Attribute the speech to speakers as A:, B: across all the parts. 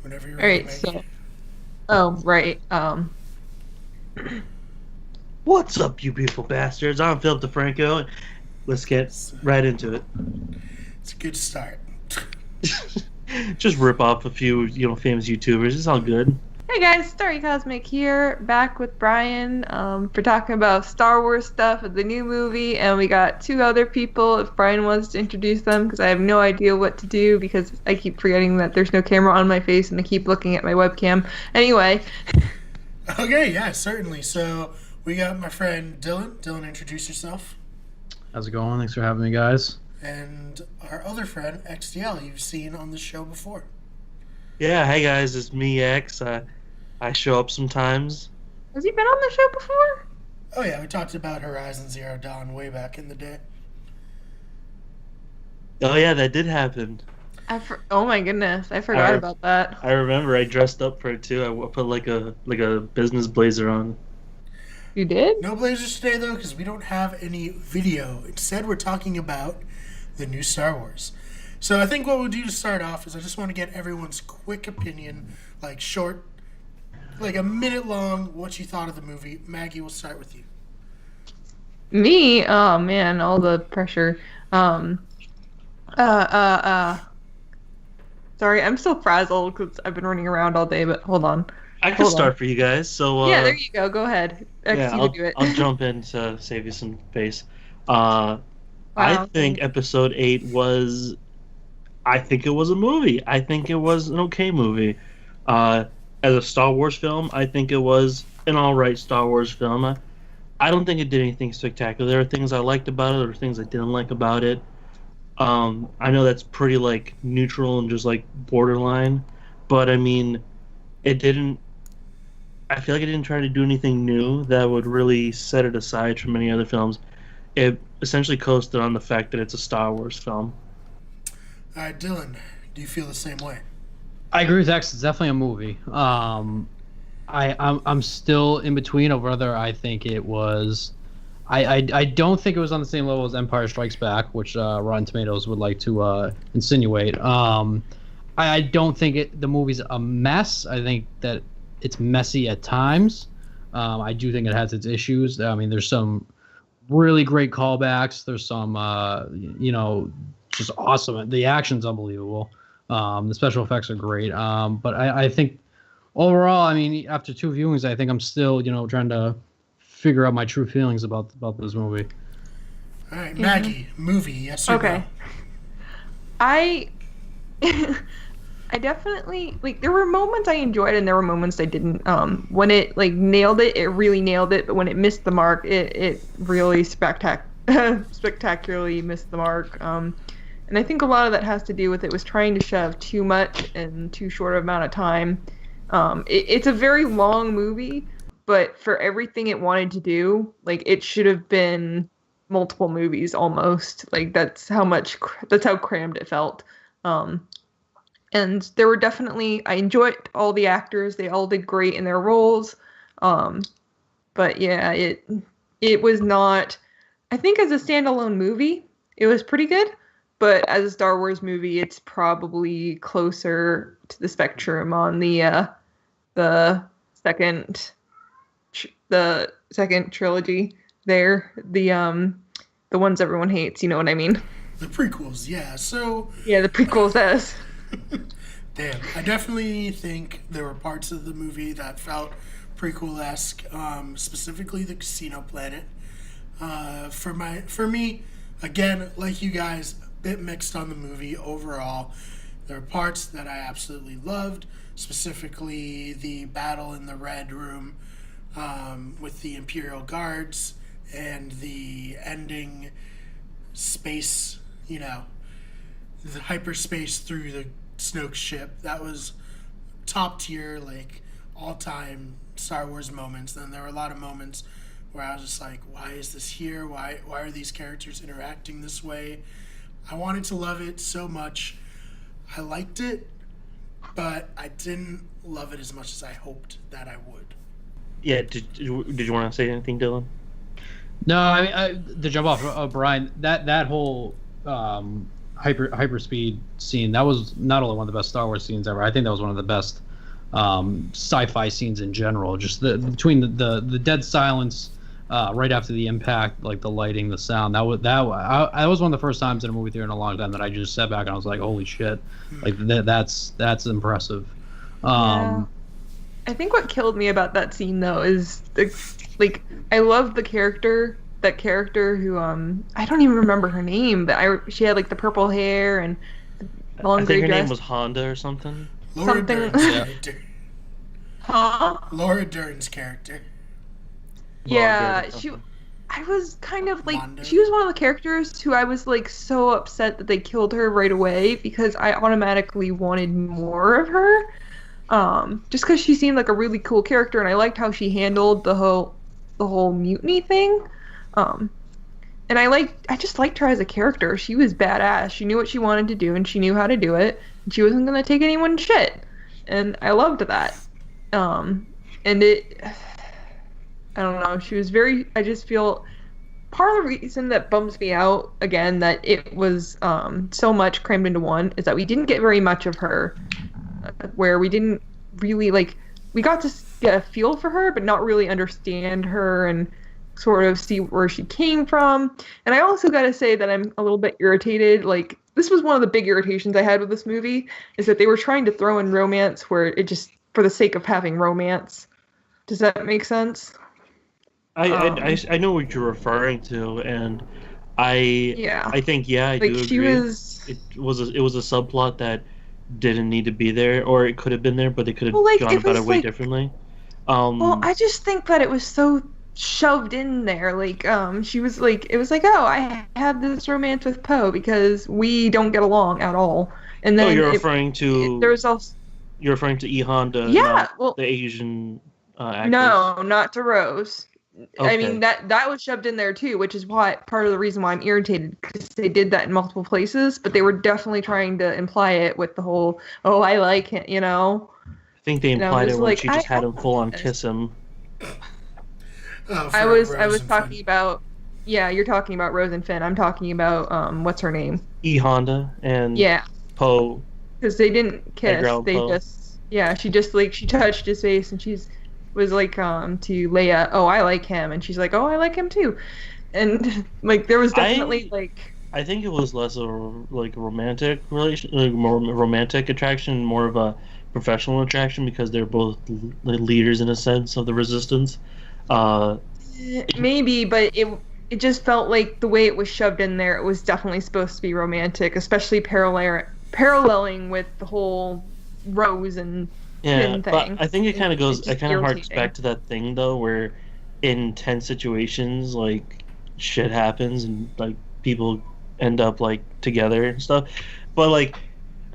A: Whenever you're
B: All
A: ready,
B: right,
A: Maggie.
B: so oh right.
C: What's up, you beautiful bastards? I'm Philip DeFranco. Let's get
A: It's,
C: right into it.
A: it's a good start.
C: Just rip off a few, famous YouTubers. It's all good.
B: Hey guys, Starry Cosmic here, back with Brian for talking about Star Wars stuff of the new movie, and we got two other people. If Brian wants to introduce them, because I have no idea what to do because I keep forgetting that there's no camera on my face and I keep looking at my webcam. Anyway,
A: Okay, yeah, certainly. So we got my friend Dylan. Dylan, introduce yourself.
D: How's it going? Thanks for having me, guys.
A: And our other friend, XDL, you've seen on the show before.
C: Yeah, hey guys, it's me, X. I show up sometimes.
B: has he been on the show before?
A: Oh, yeah, we talked about Horizon Zero Dawn way back in the day.
C: Oh yeah, that did happen.
B: Oh my goodness, I forgot
C: I-
B: about that.
C: I remember I dressed up for it too. I put like a business blazer on.
B: You did?
A: No Blazers today, though, because we don't have any video. Instead, we're talking about the new Star Wars. So I think what we'll do to start off is I just want to get everyone's quick opinion, like short, like a minute long, what you thought of the movie. Maggie, we'll start with you.
B: Me? Oh man, all the pressure. Uh, uh, uh. Sorry, I'm still frazzled because I've been running around all day, but hold on.
C: I can
B: Hold on.
C: start for you guys. So
B: Yeah, there you go. Go ahead. X,
C: yeah,
B: you
C: I'll,
B: can do it.
C: I'll jump in to save you some space. I
B: Wow.
C: think Episode 8 was. I think it was a movie. I think it was an okay movie. As a Star Wars film, I think it was an alright Star Wars film. I don't think it did anything spectacular. There are things I liked about it, there are things I didn't like about it. I know that's pretty like neutral and just like borderline, but I mean, it didn't. I feel like it didn't try to do anything new that would really set it aside from any other films. It essentially coasted on the fact that it's a Star Wars film.
A: All right, Dylan, do you feel the same way?
D: I agree with X. It's definitely a movie. I'm still in between of whether I think it was. I don't think it was on the same level as Empire Strikes Back, which Rotten Tomatoes would like to insinuate. I don't think the movie's a mess. I think that it's messy at times. I do think it has its issues. I mean, there's some really great callbacks. There's some, just awesome. The action's unbelievable. The special effects are great. But I think overall, I mean, after two viewings, I think I'm still, trying to figure out my true feelings about this movie.
A: All right, Maggie, movie, yes or
B: Okay.
A: no?
B: I I definitely there were moments I enjoyed and there were moments I didn't. When it nailed it, it really nailed it, but when it missed the mark, it really spectacularly missed the mark. And I think a lot of that has to do with it was trying to shove too much in too short of amount of time. It's a very long movie, but for everything it wanted to do, it should have been multiple movies almost. That's how crammed it felt. And there were definitely, I enjoyed all the actors. They all did great in their roles. But yeah, it was not, I think as a standalone movie, it was pretty good. But as a Star Wars movie, it's probably closer to the spectrum on the second trilogy there. The ones everyone hates, you know what I mean?
A: The prequels, yeah. So,
B: Yeah, the prequels as.
A: damn, I definitely think there were parts of the movie that felt prequel-esque, specifically the Casino Planet. For me, again, like you guys, a bit mixed on the movie overall. There are parts that I absolutely loved, specifically the battle in the Red Room with the Imperial Guards and the ending space, the hyperspace through the Snoke ship. That was top tier, all time Star Wars moments. Then there were a lot of moments where I was just like, why is this here? Why are these characters interacting this way? I wanted to love it so much. I liked it, but I didn't love it as much as I hoped that I would.
C: Yeah, did you want to say anything,
D: No, I mean, to jump off Brian, that whole hyperspeed scene, that was not only one of the best Star Wars scenes ever. I think that was one of the best sci-fi scenes in general. Just between the dead silence right after the impact, like the lighting, the sound. That was one of the first times in a movie theater in a long time that I just sat back and I was like, holy shit, like that's impressive.
B: Yeah. I think what killed me about that scene though is I love the character. That character who I don't even remember her name, but she had like the purple hair and long
C: I
B: gray
C: think her
B: dress.
C: name was Honda or something.
A: Laura
B: Something-
A: Dern's character.
B: Huh?
A: Laura Dern's character.
B: Yeah,
C: Well,
B: I was kind of like,
A: Wanda.
B: she was one of the characters who I was like so upset that they killed her right away because I automatically wanted more of her. Just because she seemed like a really cool character and I liked how she handled the whole mutiny thing. And I just liked her as a character. She was badass. She knew what she wanted to do and she knew how to do it. And she wasn't gonna take anyone's shit. And I loved that. And I don't know. She was I just feel part of the reason that bums me out again that it was so much crammed into one is that we didn't get very much of her, where we didn't really we got to get a feel for her, but not really understand her and sort of see where she came from. And I also got to say that I'm a little bit irritated. Like, this was one of the big irritations I had with this movie is that they were trying to throw in romance where it just for the sake of having romance. Does that make sense?
C: I know what you're referring to, and I think I do agree.
B: She was.
C: It was a subplot that didn't need to be there, or it could have been there, but they could have gone about it way differently.
B: Well, I just think that it was so shoved in there. She was like, it was like, oh, I have this romance with Poe because we don't get along at all. And then
C: you're referring to
B: there's also.
C: You're referring to E Honda,
B: well,
C: the Asian actress.
B: No, not to Rose.
C: Okay.
B: I mean that was shoved in there too, which is why part of the reason why I'm irritated because they did that in multiple places, but they were definitely trying to imply it with the whole I like him,
C: I think they implied it when she just had him full on
B: this.
C: kiss him.
B: I was talking about you're talking about Rose and Finn. I'm talking about what's her name?
C: E Honda and Poe.
B: Because they didn't kiss. They
C: Poe.
B: she just she touched his face and was like to Leia, oh, I like him, and she's like, oh, I like him too, and there was definitely
C: I think it was less of a romantic relation, more romantic attraction, more of a professional attraction because they're both leaders in a sense of the resistance.
B: Maybe, but it just felt like the way it was shoved in there, it was definitely supposed to be romantic, especially paralleling with the whole Rose and Finn thing.
C: But I think it kind of harks back to that thing though, where in tense situations, shit happens and people end up together and stuff. But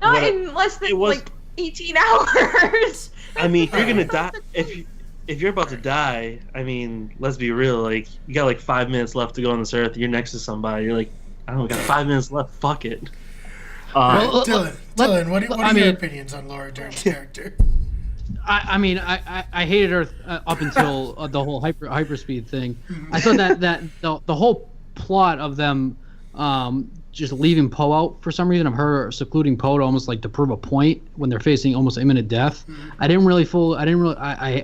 B: not in less than 18 hours.
C: I mean, if you're gonna die, if you're about to die, I mean, let's be real. You got 5 minutes left to go on this earth. You're next to somebody. You're like, I don't know, got 5 minutes left. Fuck it.
A: Dylan, what are your opinions on Laura Dern's character?
D: I mean, I hated her up until the whole hyperspeed thing. I thought that the whole plot of them just leaving Poe out for some reason, of her secluding Poe to almost to prove a point when they're facing almost imminent death. I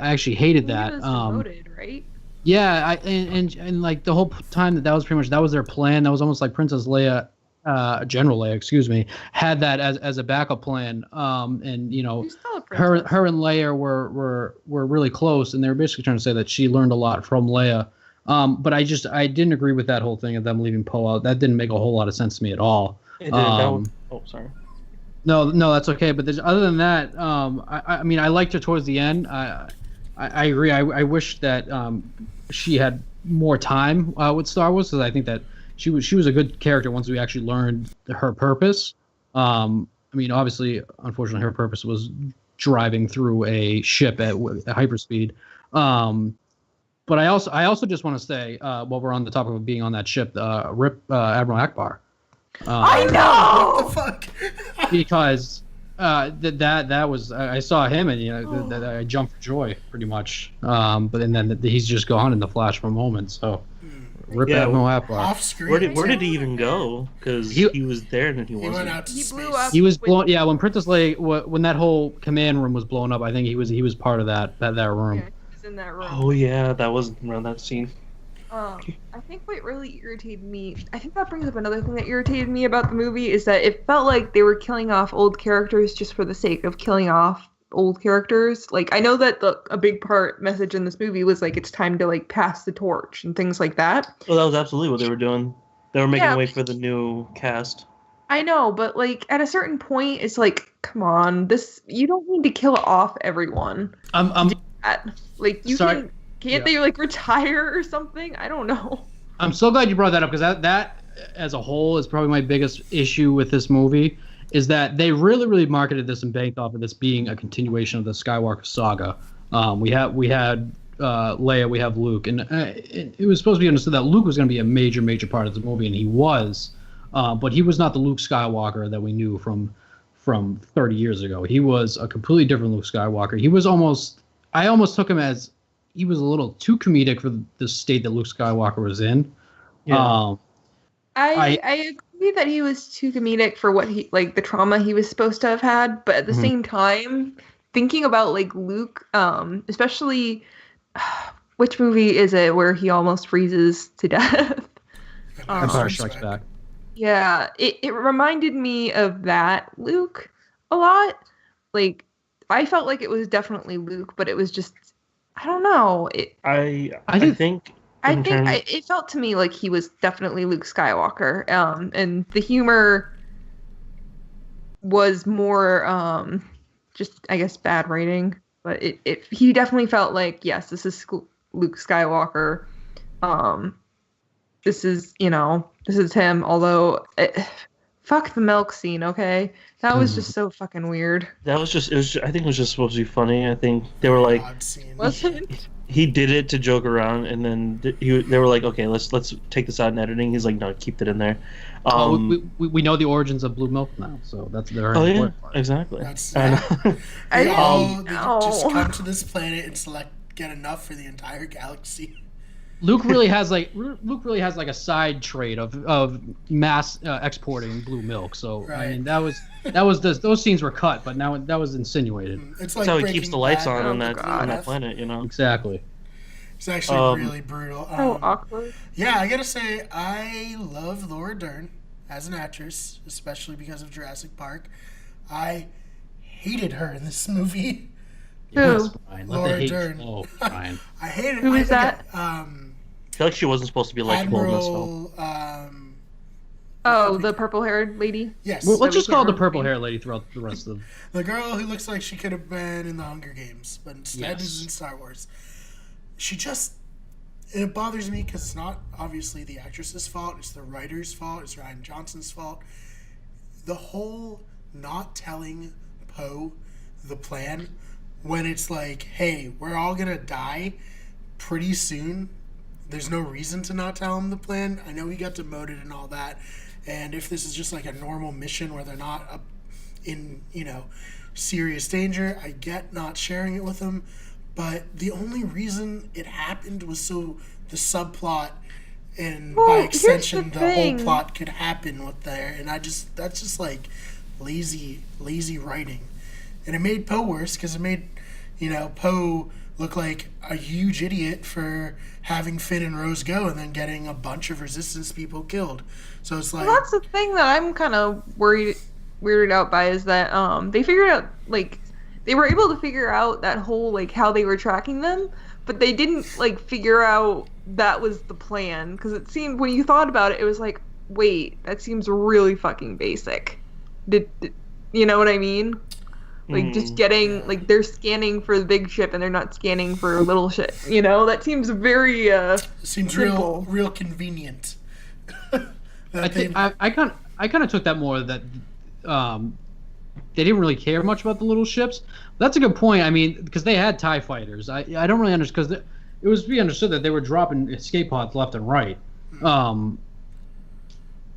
D: actually hated that.
B: Demoted, right?
D: Yeah, and the whole time that was pretty much, that was their plan. That was almost like Princess Leia, General Leia, excuse me, had that as a backup plan. And her and Leia were really close, and they were basically trying to say that she learned a lot from Leia. But I didn't agree with that whole thing of them leaving Poe out. That didn't make a whole lot of sense to me at all.
C: It didn't. Sorry.
D: No, that's okay. But other than that, I mean, I liked her towards the end. I agree. I wish that she had more time with Star Wars, because I think that she was a good character once we actually learned her purpose. I mean, obviously, unfortunately, her purpose was driving through a ship at hyperspeed. But I also just want to say, while we're on the topic of being on that ship, rip Admiral Akbar.
B: I know.
A: What the fuck?
D: Because that was, I saw him and I jumped for joy pretty much. But then he's just gone in the flash for a moment. So Rip
C: Yeah,
D: Admiral Akbar.
A: Off screen.
C: Where did he even go? Because
D: He-
C: he was there and then he
A: He went
C: wasn't.
A: out to
B: He
A: space.
B: blew up.
D: He was blown. Yeah, when Princess Leia, when that whole command room was blown up, I think he was part of that room.
B: Yeah, he was in that room.
C: Oh yeah, that was around that scene.
B: I think what really irritated me, I think that brings up another thing that irritated me about the movie, is that it felt like they were killing off old characters just for the sake of killing off old characters. Like, I know that a big part message in this movie was like, it's time to like pass the torch and things like that.
C: Well, that was absolutely what they were doing. They were making
B: Yeah.
C: way for the new cast.
B: I know, but like at a certain point, it's like, come on, you don't need to kill off everyone. Like, you
D: Sorry.
B: can't they like retire or something? I don't know.
D: I'm so glad you brought that up, because that as a whole is probably my biggest issue with this movie, is that they really marketed this and banked off of this being a continuation of the Skywalker saga. We had Leia, we have Luke, and it was supposed to be understood that Luke was going to be a major part of the movie, and he was, but he was not the Luke Skywalker that we knew from 30 years ago. He was a completely different Luke Skywalker. I almost took him as he was a little too comedic for the state that Luke Skywalker was in.
C: Yeah.
B: I agree that he was too comedic for what he, like, the trauma he was supposed to have had, but at the same time, thinking about like Luke, especially which movie is it where he almost freezes to death?
D: Empire Strikes Back.
B: Yeah, it reminded me of that Luke a lot. Like, I felt like it was definitely Luke, but it was just, I don't know.
C: I think
B: It felt to me like he was definitely Luke Skywalker. And the humor was more just, I guess, bad writing. But he definitely felt like, yes, this is Luke Skywalker. This is him. Although, fuck the milk scene, okay? That was just so fucking weird.
C: I think it was just supposed to be funny. I think they were like,
A: Odd scene.
B: Was it?
C: he did it to joke around, and then they were like, okay, let's take this out in editing. He's like, no, keep it in there.
D: We know the origins of blue milk now, so that's their
C: Oh yeah,
D: important part.
C: exactly.
A: That's
C: I know.
A: they
B: know.
A: just come to this planet and get enough for the entire galaxy.
D: Luke really has like a side trade of mass exporting blue milk. So I mean those scenes were cut, but now that was insinuated.
A: It's
C: That's
A: like
C: how he
A: Breaking
C: keeps the lights
A: Bad.
C: on
B: God.
C: on that planet, you know.
D: Exactly.
A: It's actually really brutal.
B: So awkward.
A: Yeah, I gotta say, I love Laura Dern as an actress, especially because of Jurassic Park. I hated her in this movie.
B: Who?
D: Fine.
A: Laura Dern.
D: Oh, fine.
A: I hated.
B: Who is that?
C: I feel like she wasn't supposed to be likable in this film.
A: Admiral.
B: Oh, the purple-haired lady?
A: Yes,
D: Well, let's just call her the
B: can't
D: purple
B: remember.
D: hair lady throughout the rest of.
A: the girl who looks like she could have been in the Hunger Games, but instead
D: Yes.
A: is in Star Wars. She just. And it bothers me because it's not obviously the actress's fault. It's the writer's fault. It's Ryan Johnson's fault. The whole not telling Poe the plan when it's like, hey, we're all going to die pretty soon. There's no reason to not tell him the plan. I know he got demoted and all that. And if this is just like a normal mission where they're not up in, serious danger, I get not sharing it with him. But the only reason it happened was so the subplot and
B: Well,
A: by
B: here's the
A: extension the whole
B: thing.
A: plot could happen with there. And that's just like lazy writing. And it made Poe worse because it made, Poe look like a huge idiot for having Finn and Rose go and then getting a bunch of Resistance people killed. So it's like,
B: Well, that's the thing that I'm kind of weirded out by, is that they figured out, like, they were able to figure out that whole, like, how they were tracking them, but they didn't, like, figure out that was the plan, because it seemed, when you thought about it, it was like, wait, that seems really fucking basic. Did you know what I mean? Like, just getting, like, they're scanning for the big ship and they're not scanning for little shit. That seems very,
A: seems
B: simple.
A: real convenient.
D: I kind of took that more that they didn't really care much about the little ships. That's a good point. I mean, because they had TIE fighters. I don't really understand, because it was to be understood that they were dropping escape pods left and right.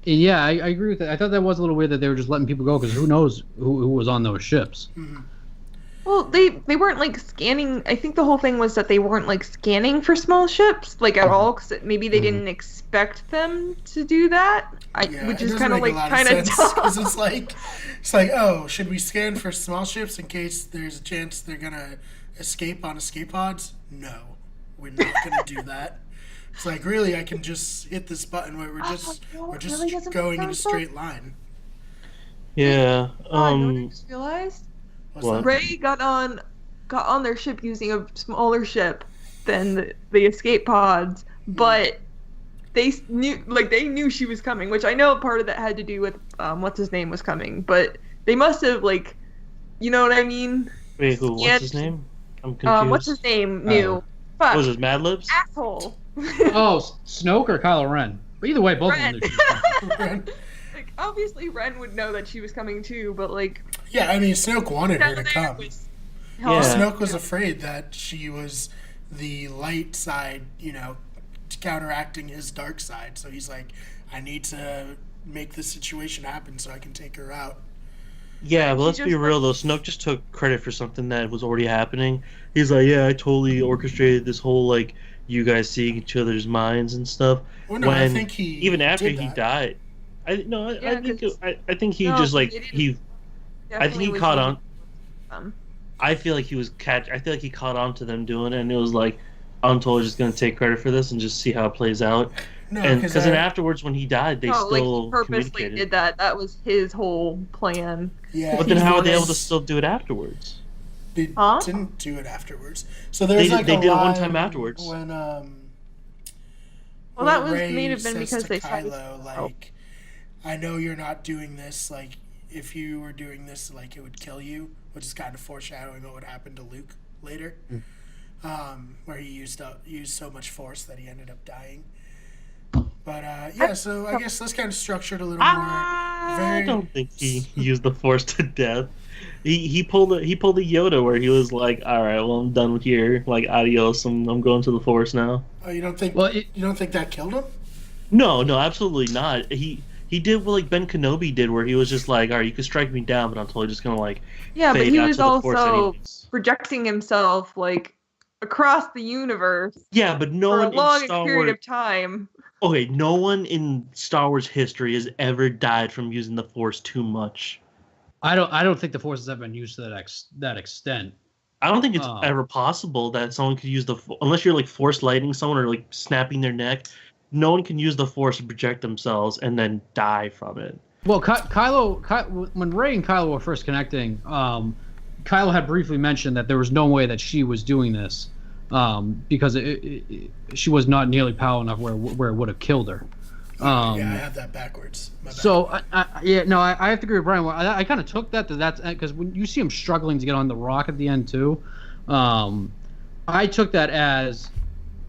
D: And yeah, I agree with that. I thought that was a little weird that they were just letting people go, because who knows who was on those ships.
B: Well, they weren't like scanning. I think the whole thing was that they weren't like scanning for small ships like at all, because maybe they didn't expect them to do that. Which is kind of like kind of dumb.
A: Because it's like, oh, should we scan for small ships in case there's a chance they're gonna escape on escape pods? No, we're not gonna do that. It's like, really, I can just hit this button where we're just
B: really
A: going in a straight line.
C: Yeah.
B: You know what I just realized?
C: What?
B: Ray got on their ship using a smaller ship than the escape pods, but they knew she was coming, which I know part of that had to do with what's his name was coming, but they must have you know what I mean?
C: Wait, who? What's his name? I'm confused.
B: What's his name? Knew. Fuck.
C: Was it Mad Libs?
B: Asshole.
D: Oh, Snoke or Kylo Ren? But either way, both of them knew she was coming.
B: Like, obviously Ren would know that she was coming too, but
A: yeah, I mean, Snoke wanted her to come.
C: Yeah.
A: Snoke was afraid that she was the light side, counteracting his dark side. So he's like, I need to make this situation happen so I can take her out.
C: Yeah, but let's be real though. Snoke just took credit for something that was already happening. He's like, yeah, I totally orchestrated this whole you guys seeing each other's minds and stuff.
A: Well, no, I think he
C: even after
A: did
C: he
A: that.
C: died. I think he
B: No,
C: just
B: he
C: I think he
B: was
C: caught
B: using
C: on. I feel like he caught on to them doing it, and it was like, I'm totally just gonna take credit for this and just see how it plays out.
A: No,
C: and because then afterwards, when he died, they still
B: he purposely
C: communicated.
B: did that. That was his whole plan.
A: Yeah,
C: But then how were they able to
A: was-
C: still do it afterwards?
A: They
B: Huh?
A: didn't do it afterwards. So there's
C: They
A: a
C: did it one
A: line
C: time afterwards.
A: when
B: Well, that was
A: Rey
B: may have been
A: says
B: because
A: to
B: they saw
A: Kylo, I know you're not doing this. If you were doing this, it would kill you, which is kind of foreshadowing what would happen to Luke later, where he used so much force that he ended up dying. But yeah, so I guess that's kind of structured a little more.
C: I don't think he used the Force to death. He pulled a Yoda where he was like, all right, well, I'm done here. Adios. I'm going to the Force now.
A: Oh, you don't think?
D: Well,
A: you don't think that killed him?
C: No, absolutely not. He did what Ben Kenobi did, where he was just like, all right, you can strike me down, but I'm totally just gonna
B: Yeah, but
C: fade
B: he
C: out
B: was
C: to the Force
B: also
C: anyways.
B: projecting himself across the universe
C: Yeah, but no
B: for a
C: one in
B: long
C: Star
B: period
C: Wars.
B: of time.
C: Okay, no one in Star Wars history has ever died from using the Force too much.
D: I don't think the Force has ever been used to that extent.
C: I don't think it's ever possible that someone could use unless you're Force lighting someone or snapping their neck. No one can use the Force to project themselves and then die from it.
D: Well, Kylo, when Rey and Kylo were first connecting, Kylo had briefly mentioned that there was no way that she was doing this because she was not nearly powerful enough where it would have killed her.
A: Yeah, I have that backwards. My bad.
D: So I have to agree with Brian. I kind of took that's because when you see him struggling to get on the rock at the end too, I took that as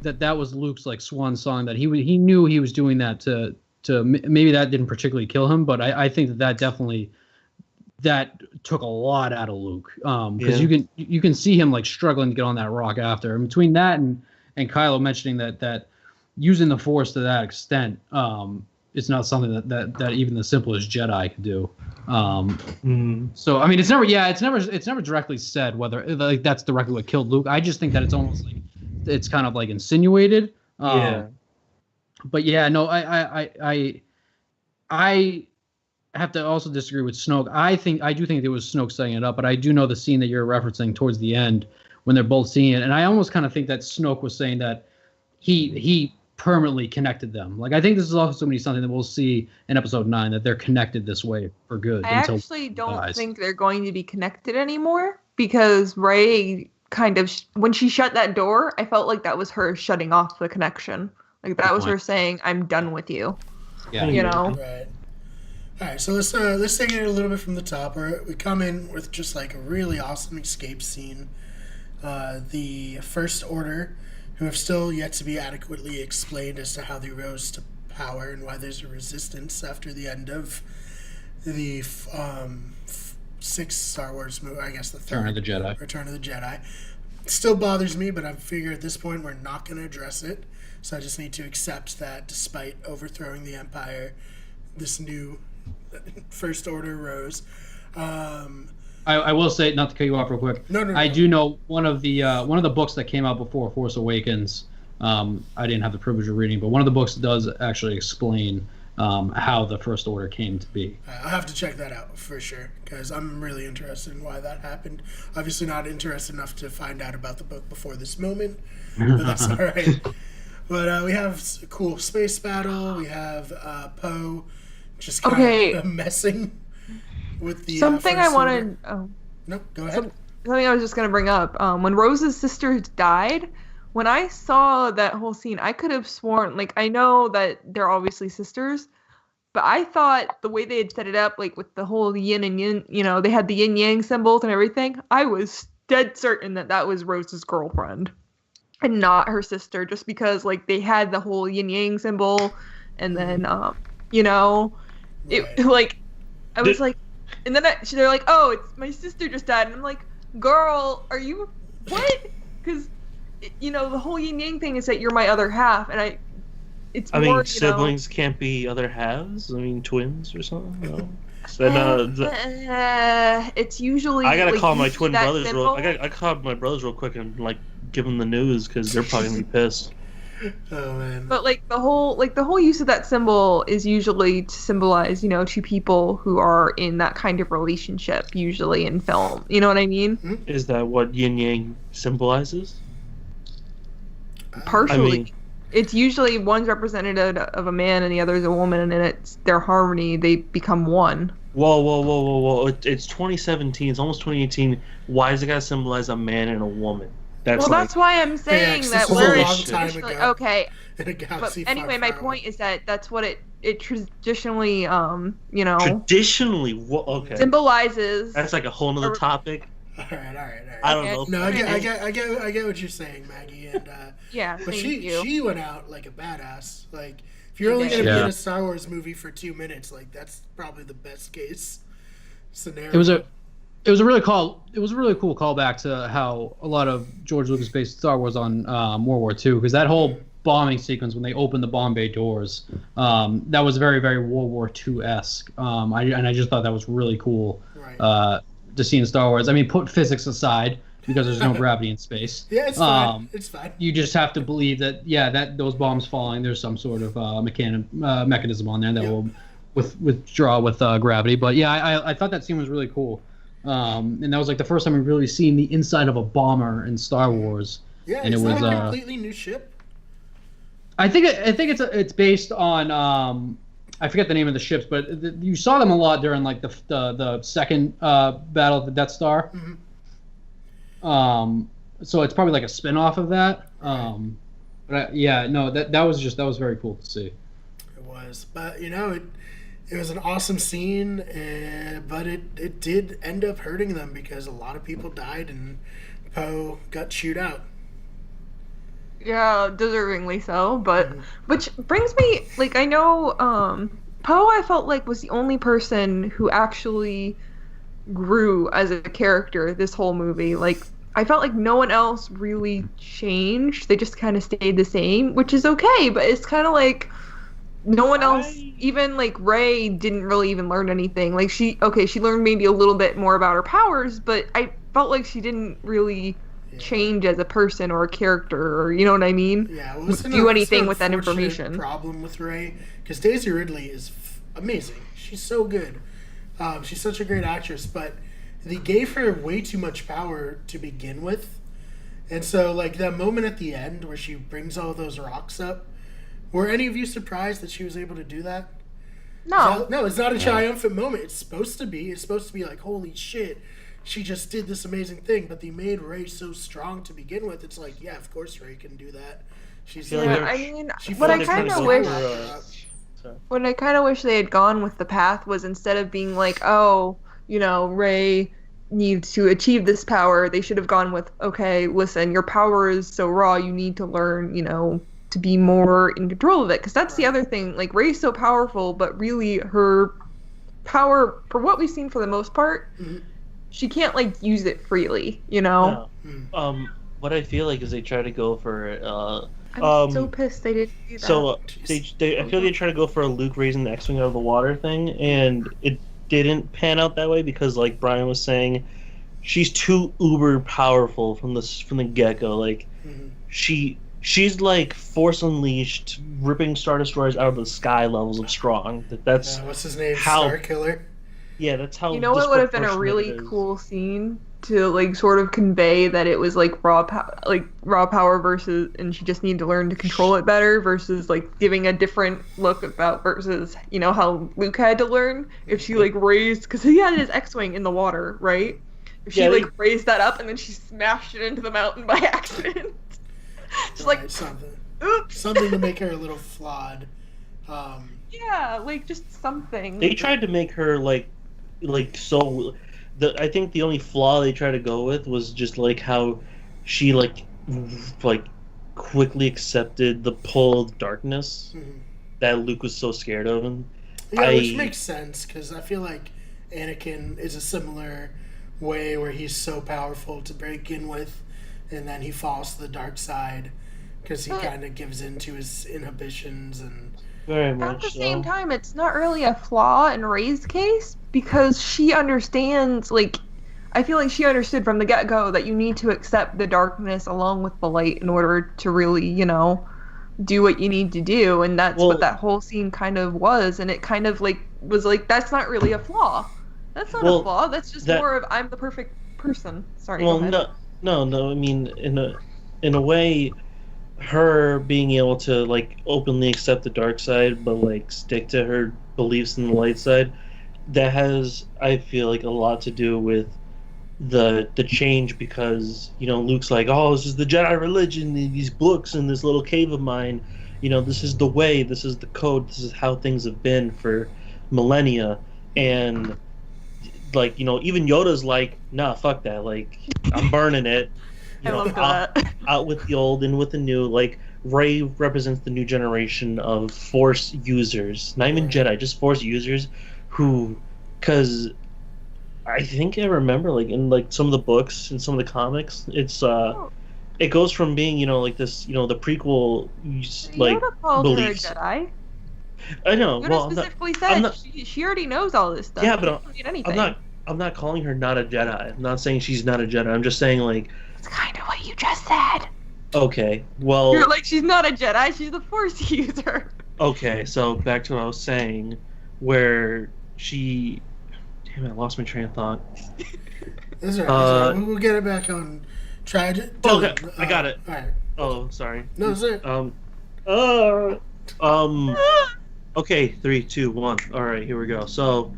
D: that was Luke's swan song, that he knew he was doing that to maybe that didn't particularly kill him, but I think that definitely that took a lot out of Luke because you can see him struggling to get on that rock after. And between that and Kylo mentioning that using the Force to that extent, it's not something that even the simplest Jedi could do. So I mean, it's never directly said whether that's directly what killed Luke. I just think that it's almost it's kind of insinuated. But yeah, no, I have to also disagree with Snoke. I do think it was Snoke setting it up, but I do know the scene that you're referencing towards the end when they're both seeing it, and I almost kind of think that Snoke was saying that he permanently connected them. I think this is also going to be something that we'll see in Episode 9, that they're connected this way for good.
B: I actually don't think they're going to be connected anymore, because Rey kind of when she shut that door, I felt like that was her shutting off the connection. That was her saying, "I'm done with you."
D: Yeah.
B: You know.
A: Right. All right. So let's take it a little bit from the top. We come in with just a really awesome escape scene. The First Order, who have still yet to be adequately explained as to how they rose to power and why there's a resistance after the end of the sixth Star Wars movie. I guess the third. Return of the Jedi. It still bothers me, but I figure at this point we're not going to address it. So I just need to accept that despite overthrowing the Empire, this new First Order rose.
D: I will say, not to cut you off real quick.
A: No.
D: I do know one of the books that came out before Force Awakens. I didn't have the privilege of reading, but one of the books does actually explain how the First Order came to be.
A: I'll have to check that out for sure, because I'm really interested in why that happened. Obviously not interested enough to find out about the book before this moment, but that's all right. But we have a cool space battle. We have Poe just kind of messing with the
B: something I
A: First
B: wanted.
A: Order.
B: Oh,
A: No, go ahead.
B: something I was just gonna bring up. When Rose's sister died, when I saw that whole scene, I could have sworn, like, I know that they're obviously sisters, but I thought the way they had set it up, like with the whole yin and yin, you know, they had the yin yang symbols and everything. I was dead certain that that was Rose's girlfriend and not her sister, just because like they had the whole yin yang symbol, and then you know, it like I was like. And then they're like, "Oh, it's my sister just died," and I'm like, "Girl, are you what?" Because you know the whole yin yang thing is that you're my other half, and it's
C: I
B: more,
C: mean, siblings can't be other halves. I mean, twins or something. No. So,
B: it's usually.
C: I gotta
B: like,
C: call my
B: you see
C: twin
B: that
C: brothers
B: symbol.
C: I called my brothers real quick and like give them the news because they're probably gonna be pissed.
A: Oh man.
B: But like the whole use of that symbol is usually to symbolize, you know, two people who are in that kind of relationship, usually in film. You know what I mean?
C: Is that what yin yang symbolizes?
B: Partially.
C: I mean,
B: It's usually one's representative of a man and the other is a woman, and then it's their harmony. They become one.
C: Whoa! It's 2017. It's almost 2018. Why does it gotta symbolize a man and a woman?
B: That's why I'm saying that
A: this was
B: we're
A: a long time
B: traditionally
A: ago.
B: okay.
A: In a
B: But
A: galaxy
B: anyway, my
A: far
B: point
A: away.
B: is that that's what it traditionally you know,
C: Traditionally, okay.
B: symbolizes.
C: That's like a whole nother topic.
A: All right.
C: I don't
B: Okay.
C: know.
A: No, I get what you're saying, Maggie. And
B: Yeah,
A: but
B: thank you.
A: she went out like a badass. Like if you're
B: She
A: only
B: did.
A: gonna be in
D: Yeah.
A: a Star Wars movie for 2 minutes, like that's probably the best case scenario.
D: It was a really cool callback to how a lot of George Lucas based Star Wars on World War II, because that whole bombing sequence when they opened the bomb bay doors, that was very, very World War II-esque. I just thought that was really cool
A: Right.
D: to see in Star Wars. I mean, put physics aside because there's no gravity in space.
A: Yeah, it's fine. It's fine.
D: You just have to believe that that those bombs falling, there's some sort of mechanism on there that will withdraw with gravity. But yeah, I thought that scene was really cool. And that was like the first time we really seen the inside of a bomber in Star Wars.
A: Yeah,
D: and
A: it's
D: it was
A: not a completely new ship.
D: I think it's based on I forget the name of the ships, but you saw them a lot during like the second battle of the Death Star.
A: Mm-hmm.
D: So it's probably like a spin-off of that. But that was very cool to see.
A: It was, but you know, it was an awesome scene, but it did end up hurting them because a lot of people died and Poe got chewed out.
B: Yeah, deservingly so. But which brings me, like, I know Poe, I felt like was the only person who actually grew as a character this whole movie. Like, I felt like no one else really changed. They just kind of stayed the same, which is okay. But it's kind of like no one else, even like Rey, didn't really even learn anything. Like she learned maybe a little bit more about her powers, but I felt like she didn't really change as a person or a character, or you know what I mean?
A: Yeah, well,
B: do anything with that information.
A: Problem with Rey, because Daisy Ridley is amazing. She's so good. She's such a great actress, but they gave her way too much power to begin with, and so like that moment at the end where she brings all those rocks up. Were any of you surprised that she was able to do that?
B: No.
A: No, it's not a triumphant moment. It's supposed to be. It's supposed to be like, holy shit, she just did this amazing thing. But they made Rey so strong to begin with. It's like, yeah, of course Rey can do that. She's
C: Yeah,
B: Yeah, I mean,
A: she
B: what I
A: felt
B: kind of
A: like
B: wish,
C: Sorry.
B: what I kind of wish they had gone with the path was, instead of being like, oh, you know, Rey needs to achieve this power, they should have gone with, okay, listen, your power is so raw, you need to learn, you know, to be more in control of it. Because that's the other thing. Like, Rey's so powerful, but really her power, for what we've seen for the most part, she can't like use it freely, you know?
C: No. What I feel like is they try to go for
B: I'm so pissed they didn't do that.
C: so I feel they try to go for a Luke raising the X-wing out of the water thing, and didn't pan out that way because, like Brian was saying, she's too uber powerful from the get go. Like
A: Mhm.
C: she's like Force Unleashed, ripping Star Destroyers out of the sky levels of strong. That's
A: What's his name?
C: how.
A: Star Killer.
C: Yeah, that's how.
B: You know what would have been a
C: disproportionate
B: really
C: it is.
B: cool scene to like sort of convey that it was like raw power versus, and she just needed to learn to control it better versus like giving a different look about versus how Luke had to learn if she like raised because he had his X-wing in the water, right? If she raised that up and then she smashed it into the mountain by accident, just like
A: something.
B: oops.
A: Something to make her a little flawed.
B: Yeah, like just something.
C: They tried to make her like so. I think the only flaw they tried to go with was just like how she like quickly accepted the pull of darkness that Luke was so scared of, and
A: Yeah, which makes sense because I feel like Anakin is a similar way where he's so powerful to break in with, and then he falls to the dark side because he kind of gives in to his inhibitions and.
C: very
B: At
C: much
B: the
C: so.
B: same time, it's not really a flaw in Rey's case because she understands, like, I feel like she understood from the get-go that you need to accept the darkness along with the light in order to really, do what you need to do, and that's what that whole scene kind of was, and it kind of, like, was like, that's not really a flaw. That's not a flaw, that's just more of, I'm the perfect person. Sorry, go ahead.
C: No, I mean, in a way, her being able to like openly accept the dark side but like stick to her beliefs in the light side, that has, I feel like, a lot to do with the change because Luke's like, oh, this is the Jedi religion, these books in this little cave of mine, this is the way, this is the code, this is how things have been for millennia, and like even Yoda's like, nah, fuck that, like I'm burning it.
B: I love that.
C: Out with the old and with the new. Like Rey represents the new generation of Force users, not even Jedi, just Force users, who, because I think I remember like in like some of the books and some of the comics, it's it goes from being like this the prequel like
B: Yoda called
C: beliefs.
B: her a Jedi.
C: I know.
B: Yoda
C: Well,
B: specifically said she already knows all this stuff.
C: Yeah,
B: She
C: but
B: doesn't need anything.
C: I'm not calling her not a Jedi. I'm not saying she's not a Jedi. I'm just saying like.
B: It's kind of what you just said.
C: Okay, well.
B: You're like, she's not a Jedi, she's a Force user.
C: Okay, so back to what I was saying, where she. Damn it, I lost my train of thought.
A: That's all right. We'll get it back on track.
C: Okay, I got it.
A: All right.
C: Oh, sorry.
A: No, sir.
C: Okay, 3, 2, 1. All right, here we go. So,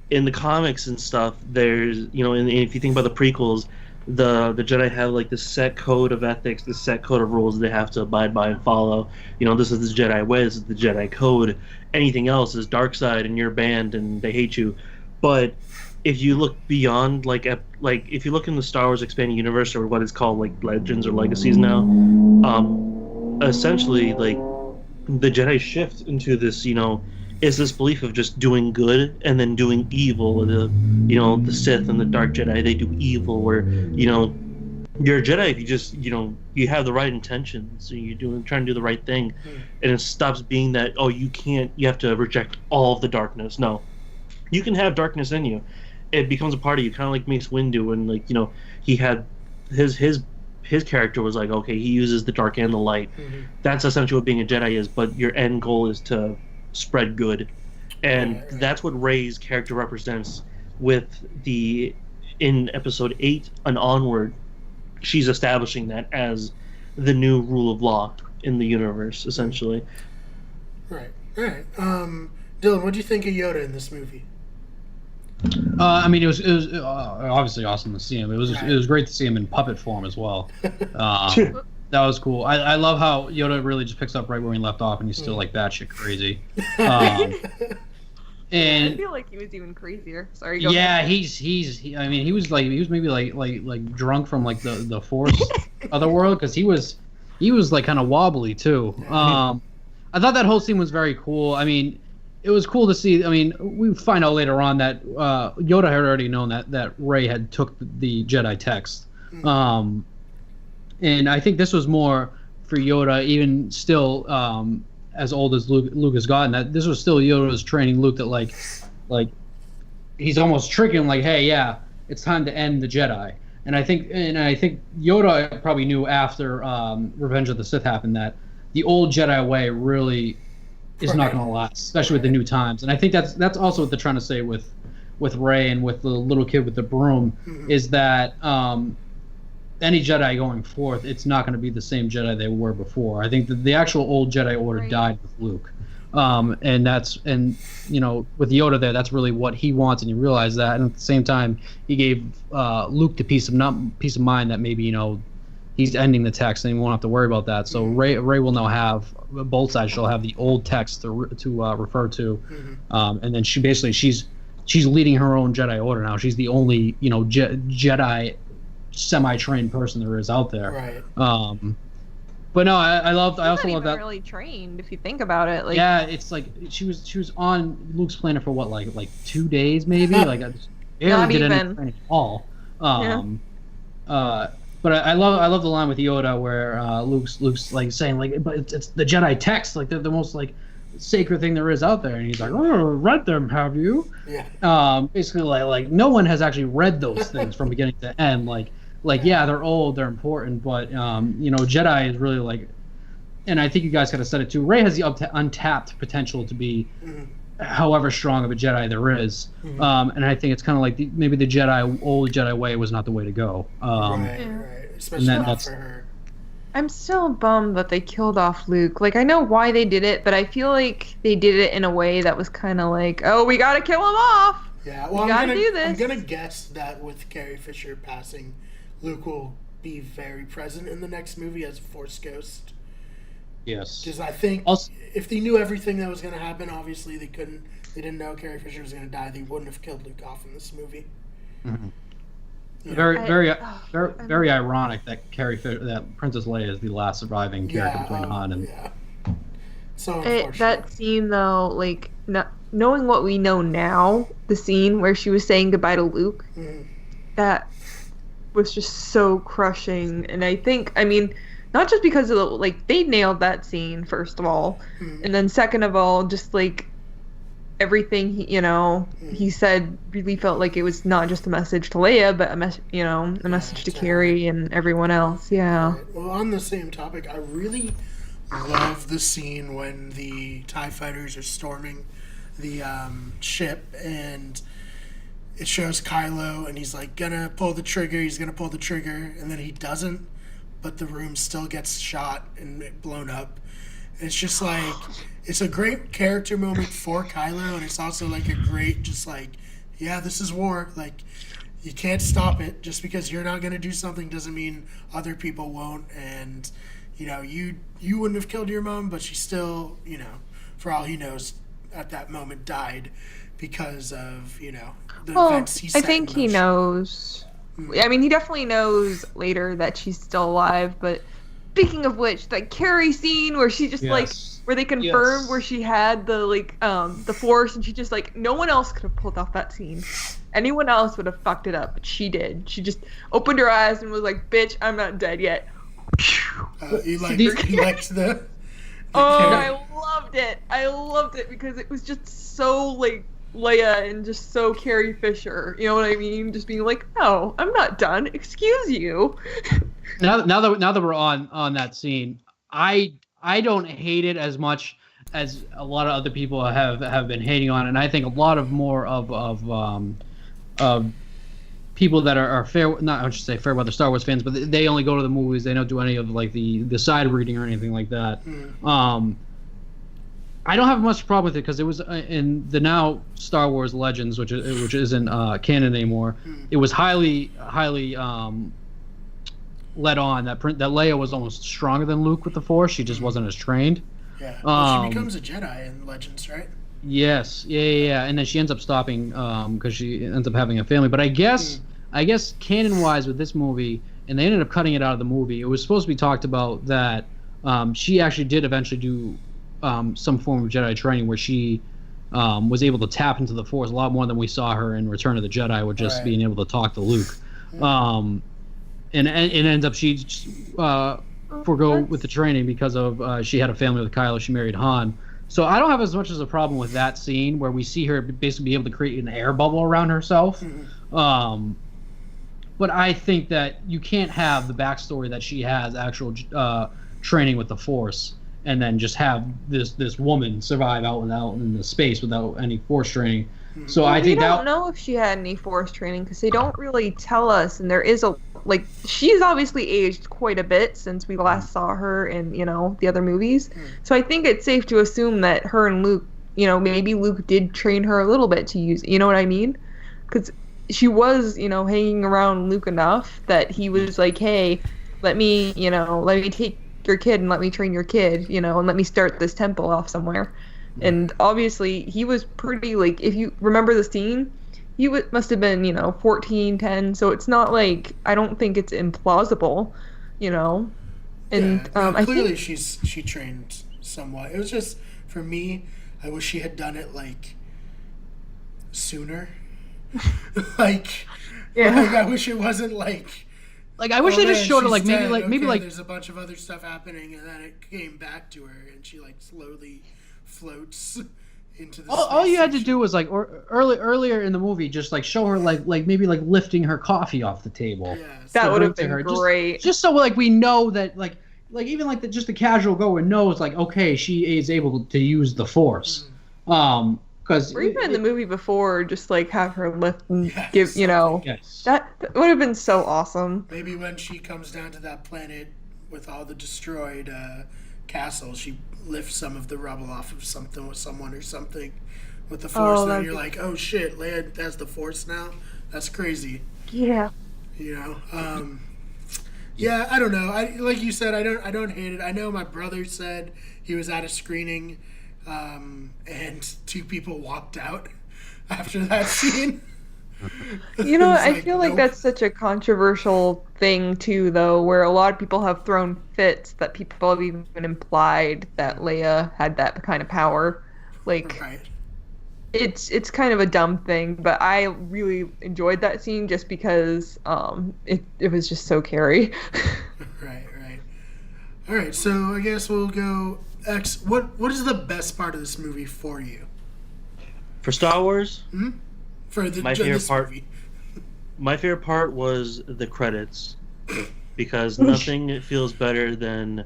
C: in the comics and stuff, there's and if you think about the prequels, the Jedi have like this set code of ethics, this set code of rules they have to abide by and follow. This is the Jedi way, this is the Jedi code. Anything else is dark side and you're banned and they hate you. But if you look beyond like if you look in the Star Wars expanded universe, or what is called like Legends or Legacies now, essentially like the Jedi shift into this is this belief of just doing good and then doing evil. The Sith and the Dark Jedi, they do evil, where you're a Jedi if you just you have the right intentions, so you're trying to do the right thing, and it stops being that you have to reject all of the darkness. No, you can have darkness in you. It becomes a part of you, kind of like Mace Windu, and like he had his character was like, okay, he uses the dark and the light. That's essentially what being a Jedi is, but your end goal is to spread good, and that's what Rey's character represents. With in episode 8 and onward, she's establishing that as the new rule of law in the universe, essentially.
A: Right. Dylan, what do you think of Yoda in this movie?
D: I mean, it was obviously awesome to see him. It was great to see him in puppet form as well. That was cool. I love how Yoda really just picks up right where he left off, and he's still like batshit crazy. And
B: I feel like he was even crazier. Sorry.
D: Go ahead. I mean, he was maybe like drunk from like the Force other world, because he was like kind of wobbly too. I thought that whole scene was very cool. I mean, it was cool to see. I mean, we find out later on that Yoda had already known that Rey had took the Jedi text. And I think this was more for Yoda, even still, as old as Luke has gotten, that this was still Yoda's training Luke, that like he's almost tricking, like, hey, yeah, it's time to end the Jedi. And I think Yoda probably knew after Revenge of the Sith happened that the old Jedi way really is not going to last, especially with the new times. And I think that's also what they're trying to say with Rey and with the little kid with the broom, is that any Jedi going forth, it's not going to be the same Jedi they were before. I think that the actual old Jedi Order died with Luke. And you know, with Yoda there, that's really what he wants, and you realize that. And at the same time, he gave Luke the peace of mind that maybe, you know, he's ending the text and he won't have to worry about that. So Rey will now have both sides. She'll have the old text to refer to, and then she's leading her own Jedi Order now. She's the only, you know, Jedi semi-trained person there is out there.
A: Right.
D: But no, I also love that.
B: Really trained, if you think about it. Like,
D: yeah, it's like she was on Luke's planet for what, like 2 days maybe. Like I barely did any training at all. But I love the line with Yoda where Luke's like saying, like, but it's the Jedi text, like they're the most like sacred thing there is out there, and he's like, oh, read them, have you?
A: Yeah.
D: Basically like no one has actually read those things from beginning to end. Like yeah, they're old, they're important, but you know, Jedi is really like, and I think you guys kind of said it too, Rey has the untapped potential to be however strong of a Jedi there is. And I think it's kind of like maybe the old Jedi way was not the way to go.
A: Right. Especially not for her.
B: I'm still bummed that they killed off Luke. Like, I know why they did it, but I feel like they did it in a way that was kind of like, oh, we gotta kill him off.
A: Yeah, well,
B: I'm
A: gonna guess that with Carrie Fisher passing, Luke will be very present in the next movie as a Force ghost.
D: Yes.
A: Because I think if they knew everything that was going to happen, obviously they didn't know Carrie Fisher was going to die. They wouldn't have killed Luke off in this movie.
D: Mm-hmm.
A: Yeah.
D: Very ironic that that Princess Leia is the last surviving character between Han and.
A: Yeah. So unfortunate.
B: That scene though, like knowing what we know now, the scene where she was saying goodbye to Luke, that was just so crushing. And I mean, not just because of like they nailed that scene first of all, and then second of all, just like everything he said really felt like it was not just a message to Leia, but a message to Carrie and everyone else. Yeah.
A: Right. Well, on the same topic, I really love the scene when the TIE fighters are storming the ship, and it shows Kylo, and he's like gonna pull the trigger, and then he doesn't, but the room still gets shot and blown up. It's just like, it's a great character moment for Kylo, and it's also like a great, just like, yeah, this is war. Like, you can't stop it. Just because you're not gonna do something doesn't mean other people won't. And you wouldn't have killed your mom, but she still, for all he knows, at that moment died because of the events he set
B: I think he knows. I mean, he definitely knows later that she's still alive. But speaking of which, that Carrie scene where she just where they confirmed where she had the the Force, and she just no one else could have pulled off that scene. Anyone else would have fucked it up, but she did. She just opened her eyes and was like, "Bitch, I'm not dead yet."
A: He liked the
B: I loved it because it was just so Leia and just so Carrie Fisher. You know what I mean? Just being like, "No, I'm not done. Excuse you."
D: Now that we're on that scene, I don't hate it as much as a lot of other people have been hating on it, and I think a lot of more of people that are fair weather Star Wars fans, but they only go to the movies. They don't do any of the side reading or anything like that. I don't have much problem with it because it was in the now Star Wars Legends, which isn't canon anymore. It was highly led on that Leia was almost stronger than Luke with the Force. She just wasn't as trained.
A: Yeah, well, she becomes a Jedi in Legends, right?
D: Yes, yeah, and then she ends up stopping because she ends up having a family. But I guess canon-wise with this movie, and they ended up cutting it out of the movie. It was supposed to be talked about that she actually did eventually do some form of Jedi training where she was able to tap into the Force a lot more than we saw her in Return of the Jedi with just being able to talk to Luke. And it ends up she forego with the training because of she had a family with Kylo. She married Han. So I don't have as much as a problem with that scene where we see her basically be able to create an air bubble around herself. But I think that you can't have the backstory that she has actual training with the Force, and then just have this woman survive out in the space without any Force training. So I think
B: we don't know if she had any Force training because they don't really tell us, and there is she's obviously aged quite a bit since we last saw her in the other movies. So I think it's safe to assume that her and Luke, maybe Luke did train her a little bit to use. You know what I mean? Because she was, hanging around Luke enough that he was like, hey, let me take your kid and let me train your kid, and let me start this temple off somewhere. And obviously he was pretty, if you remember the scene, he must have been, 14, 10. So it's not I don't think it's implausible, And
A: yeah,
B: I
A: clearly
B: think
A: she trained somewhat. It was just, for me, I wish she had done it sooner. I wish it wasn't
D: I wish they just showed her maybe
A: there's a bunch of other stuff happening, and then it came back to her, and she slowly floats into the.
D: All you had to do was earlier in the movie, just show her maybe lifting her coffee off the table.
A: Yes.
B: that would have been great.
D: Just so we know that even just the casual goer knows okay, she is able to use the Force. Or
B: even in the movie before, just have her lift and give,
D: Yes.
B: that would have been so awesome.
A: Maybe when she comes down to that planet with all the destroyed castles, she lifts some of the rubble off of someone or something with the Force. And then you're like, oh shit, Leia has the Force now? That's crazy.
B: Yeah.
A: Yeah, I don't know. Like you said, I don't hate it. I know my brother said he was at a screening. And 2 people walked out after that scene.
B: I feel like that's such a controversial thing too, though, where a lot of people have thrown fits that people have even implied that Leia had that kind of power.
A: Right.
B: It's kind of a dumb thing, but I really enjoyed that scene just because it was just so Carrie.
A: Right. All right, so I guess we'll go. X. What is the best part of this movie for you?
C: For Star Wars?
A: Mm-hmm. For
C: my favorite part.
A: Movie.
C: My favorite part was the credits, because nothing feels better than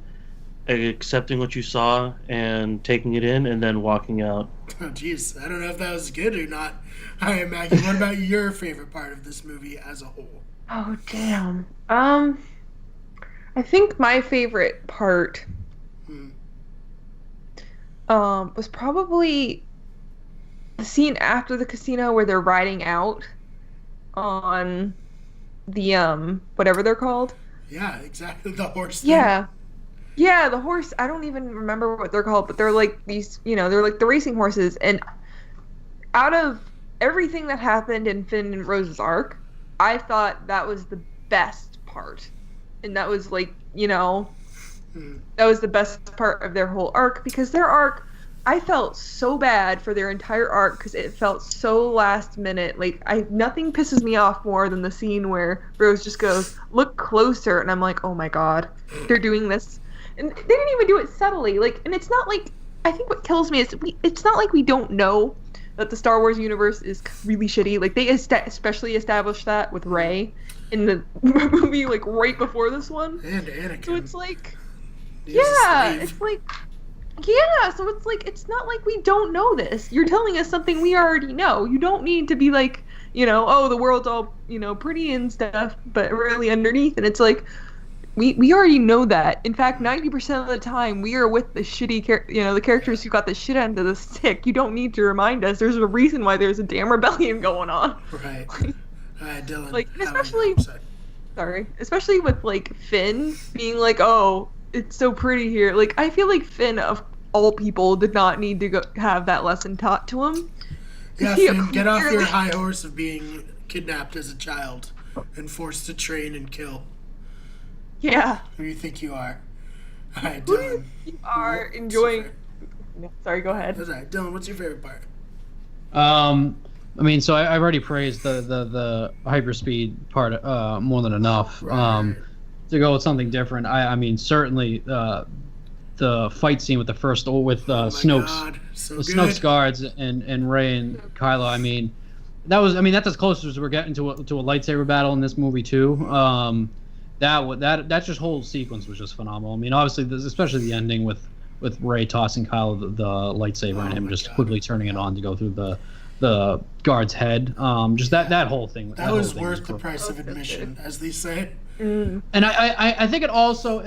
C: accepting what you saw and taking it in and then walking out.
A: Oh, jeez, I don't know if that was good or not. All right, Maggie, what about your favorite part of this movie as a whole?
B: Oh, damn. I think my favorite part was probably the scene after the casino where they're riding out on the whatever they're called.
A: Yeah, exactly, the horse thing.
B: Yeah, the horse. I don't even remember what they're called, but they're these, they're the racing horses. And out of everything that happened in Finn and Rose's arc, I thought that was the best part. And that was that was the best part of their whole arc, because their arc, I felt so bad for their entire arc because it felt so last minute. Nothing pisses me off more than the scene where Rose just goes, "Look closer," and I'm like, "Oh my god, they're doing this," and they didn't even do it subtly. And it's not I think what kills me is it's not we don't know that the Star Wars universe is really shitty. They especially established that with Rey in the movie right before this one.
A: And Anakin.
B: So it's so it's not we don't know this. You're telling us something we already know. You don't need to be oh, the world's all, pretty and stuff, but really underneath. And it's we already know that. In fact, 90% of the time, we are with the shitty, the characters who got the shit end of the stick. You don't need to remind us. There's a reason why there's a damn rebellion going on.
A: Right. Dylan.
B: Especially with Finn being oh, it's so pretty here. I feel like Finn, of all people, did not need to have that lesson taught to him.
A: Yeah, Finn, get off your high horse of being kidnapped as a child and forced to train and kill.
B: Yeah.
A: Who do you think you are? All right,
B: Who
A: Dylan.
B: you are enjoying... Sorry, go ahead.
A: That's all right. Dylan, what's your favorite part?
D: So I've already praised the hyperspeed part more than enough.
A: Right.
D: go with something different, I mean certainly the fight scene with Snoke's
A: God, so
D: the
A: good.
D: Snoke's guards and Rey and Kylo. I mean, that's as close as we're getting to a lightsaber battle in this movie too. That just whole sequence was just phenomenal. I mean, obviously, especially the ending with Rey tossing Kylo the lightsaber and him just quickly turning it on to go through the guard's head. Just that whole thing.
A: That was worth the price of admission, as they say.
B: Mm.
D: And I think it also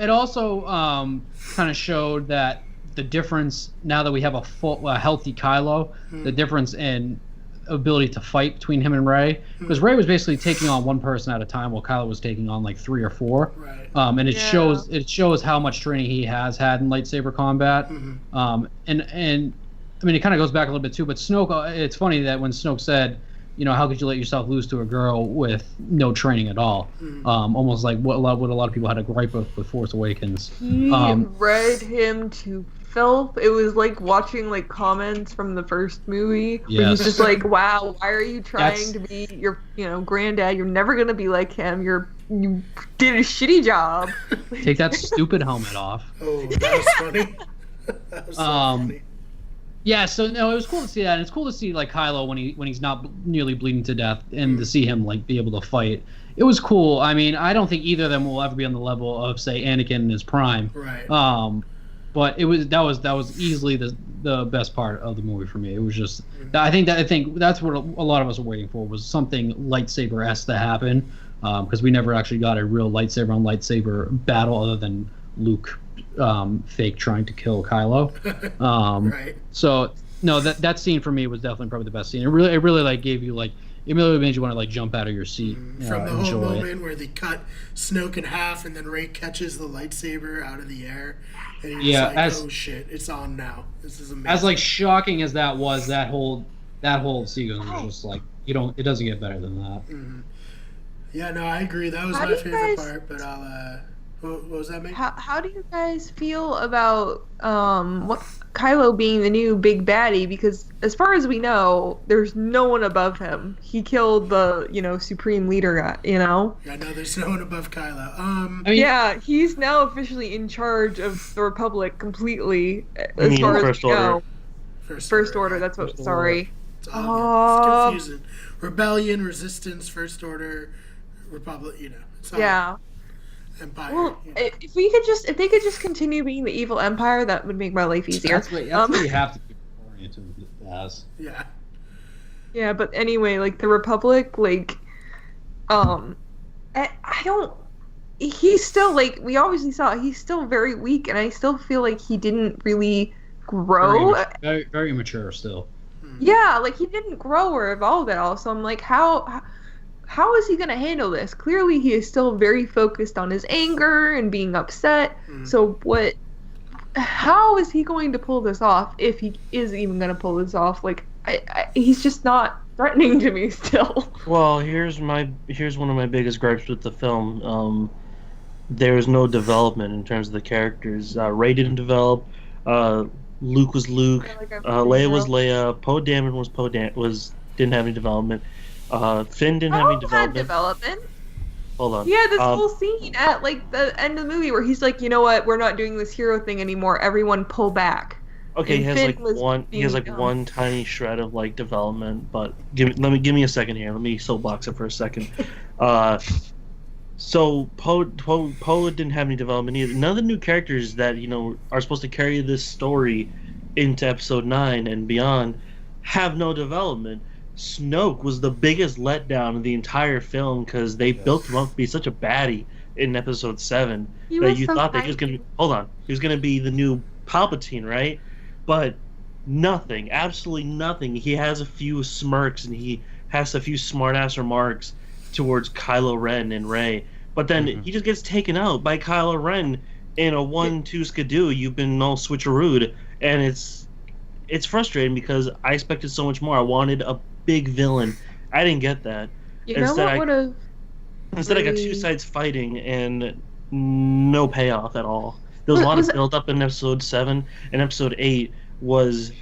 D: kind of showed that the difference now that we have a healthy Kylo, the difference in ability to fight between him and Rey, because Rey was basically taking on one person at a time while Kylo was taking on like 3 or 4.
A: Right.
D: And it shows how much training he has had in lightsaber combat. And I mean, it kind of goes back a little bit too, but Snoke, it's funny that when Snoke said, you know, how could you let yourself lose to a girl with no training at all? Almost like what a lot of people had a gripe with Force Awakens.
B: He read him to filth. It was like watching like comments from the first movie. Where he's just like, wow, why are you trying to be your, granddad? You're never gonna be like him. You did a shitty job.
D: Take that stupid helmet off.
A: Oh, that was funny. That was so funny.
D: Yeah, so no, it was cool to see that, and it's cool to see like Kylo when he's not nearly bleeding to death, and to see him like be able to fight. It was cool. I mean, I don't think either of them will ever be on the level of say Anakin in his prime.
A: Right.
D: But that was easily the best part of the movie for me. It was just I think that's what a lot of us were waiting for, was something lightsaber-esque to happen, because we never actually got a real lightsaber on lightsaber battle other than Luke fake trying to kill Kylo.
A: Right.
D: So no, that scene for me was definitely probably the best scene. It really like gave you like, it really made you want to like jump out of your seat.
A: From the whole moment where they cut Snoke in half and then Rey catches the lightsaber out of the air, and you're just like, oh shit, it's on now. This is amazing.
D: As like shocking as that was, that whole sequence was just like, it doesn't get better than that.
A: Yeah, no, I agree. That was my favorite part. But I'll what was that, mate?
B: How do you guys feel about what Kylo being the new big baddie? Because as far as we know, there's no one above him. He killed the supreme leader guy.
A: Yeah, no, there's no one above Kylo.
D: I mean,
B: yeah, he's now officially in charge of the Republic completely. As far as
C: First
B: we
C: Order?
B: know. First Order. That's what. Sorry.
A: It's all it's confusing. Rebellion, Resistance, First Order, Republic. It's all Empire.
B: Well, if they could just continue being the evil empire, that would make my life easier.
D: That's what you have to keep oriented as.
A: Yeah.
B: Yeah, but anyway, like the Republic, like, I don't. He's still like, we obviously saw he's still very weak, and I still feel like he didn't really grow.
D: Very, very immature still.
B: Yeah, like he didn't grow or evolve at all. So I'm like, how is he going to handle this? Clearly, he is still very focused on his anger and being upset. So how is he going to pull this off, if he is even going to pull this off? Like, he's just not threatening to me still.
C: Well, here's one of my biggest gripes with the film. There was no development in terms of the characters. Rey didn't develop. Luke was Luke. Leia was Leia. Poe Dameron didn't have any development. Finn didn't have any
B: development.
C: Hold on.
B: Yeah, this whole scene at like the end of the movie where he's like, you know what, we're not doing this hero thing anymore. Everyone pull back.
C: Okay, he has like one tiny shred of like development, but give me a second here. Let me soapbox it for a second. So Poe didn't have any development either. None of the new characters that are supposed to carry this story into Episode 9 and beyond have no development. Snoke was the biggest letdown of the entire film because they built him up to be such a baddie in Episode 7 that you thought that he was going to... Hold on. He was going to be the new Palpatine, right? But nothing. Absolutely nothing. He has a few smirks and he has a few smart-ass remarks towards Kylo Ren and Rey. But then he just gets taken out by Kylo Ren in a 1-2 skidoo. You've been all switcherooed. And it's frustrating because I expected so much more. I wanted a big villain. I didn't get that. Instead, I got two sides fighting and no payoff at all. There was a lot of build up in Episode 7, and Episode 8 was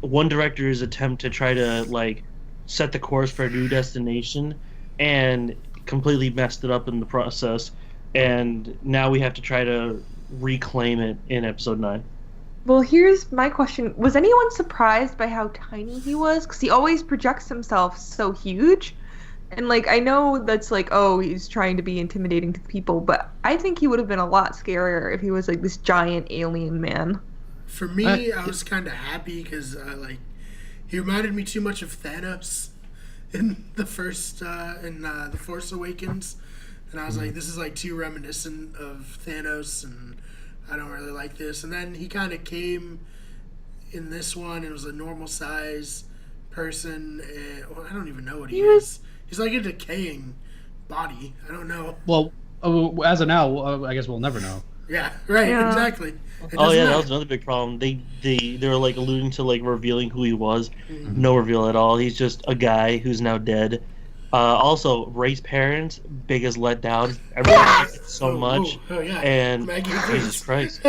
C: one director's attempt to try to like set the course for a new destination and completely messed it up in the process. and now we have to try to reclaim it in episode 9.
B: Well, here's my question. Was anyone surprised by how tiny he was? Because he always projects himself so huge. And, like, I know that's like, oh, he's trying to be intimidating to people, but I think he would have been a lot scarier if he was, like, this giant alien man.
A: For me, I was kind of happy because, he reminded me too much of Thanos in the first, The Force Awakens. And I was like, this is, like, too reminiscent of Thanos, and I don't really like this. And then he kind of came in this one. It was a normal size person. And, I don't even know what he is. He's like a decaying body. I don't know.
D: Well, as of now, I guess we'll never know.
A: Yeah, right. Yeah. Exactly.
C: Oh yeah, that was another big problem. They were like alluding to like revealing who he was. Mm-hmm. No reveal at all. He's just a guy who's now dead. Also, Ray's parents, biggest letdown. Everyone liked it so much.
A: Oh, yeah.
C: And Jesus Christ.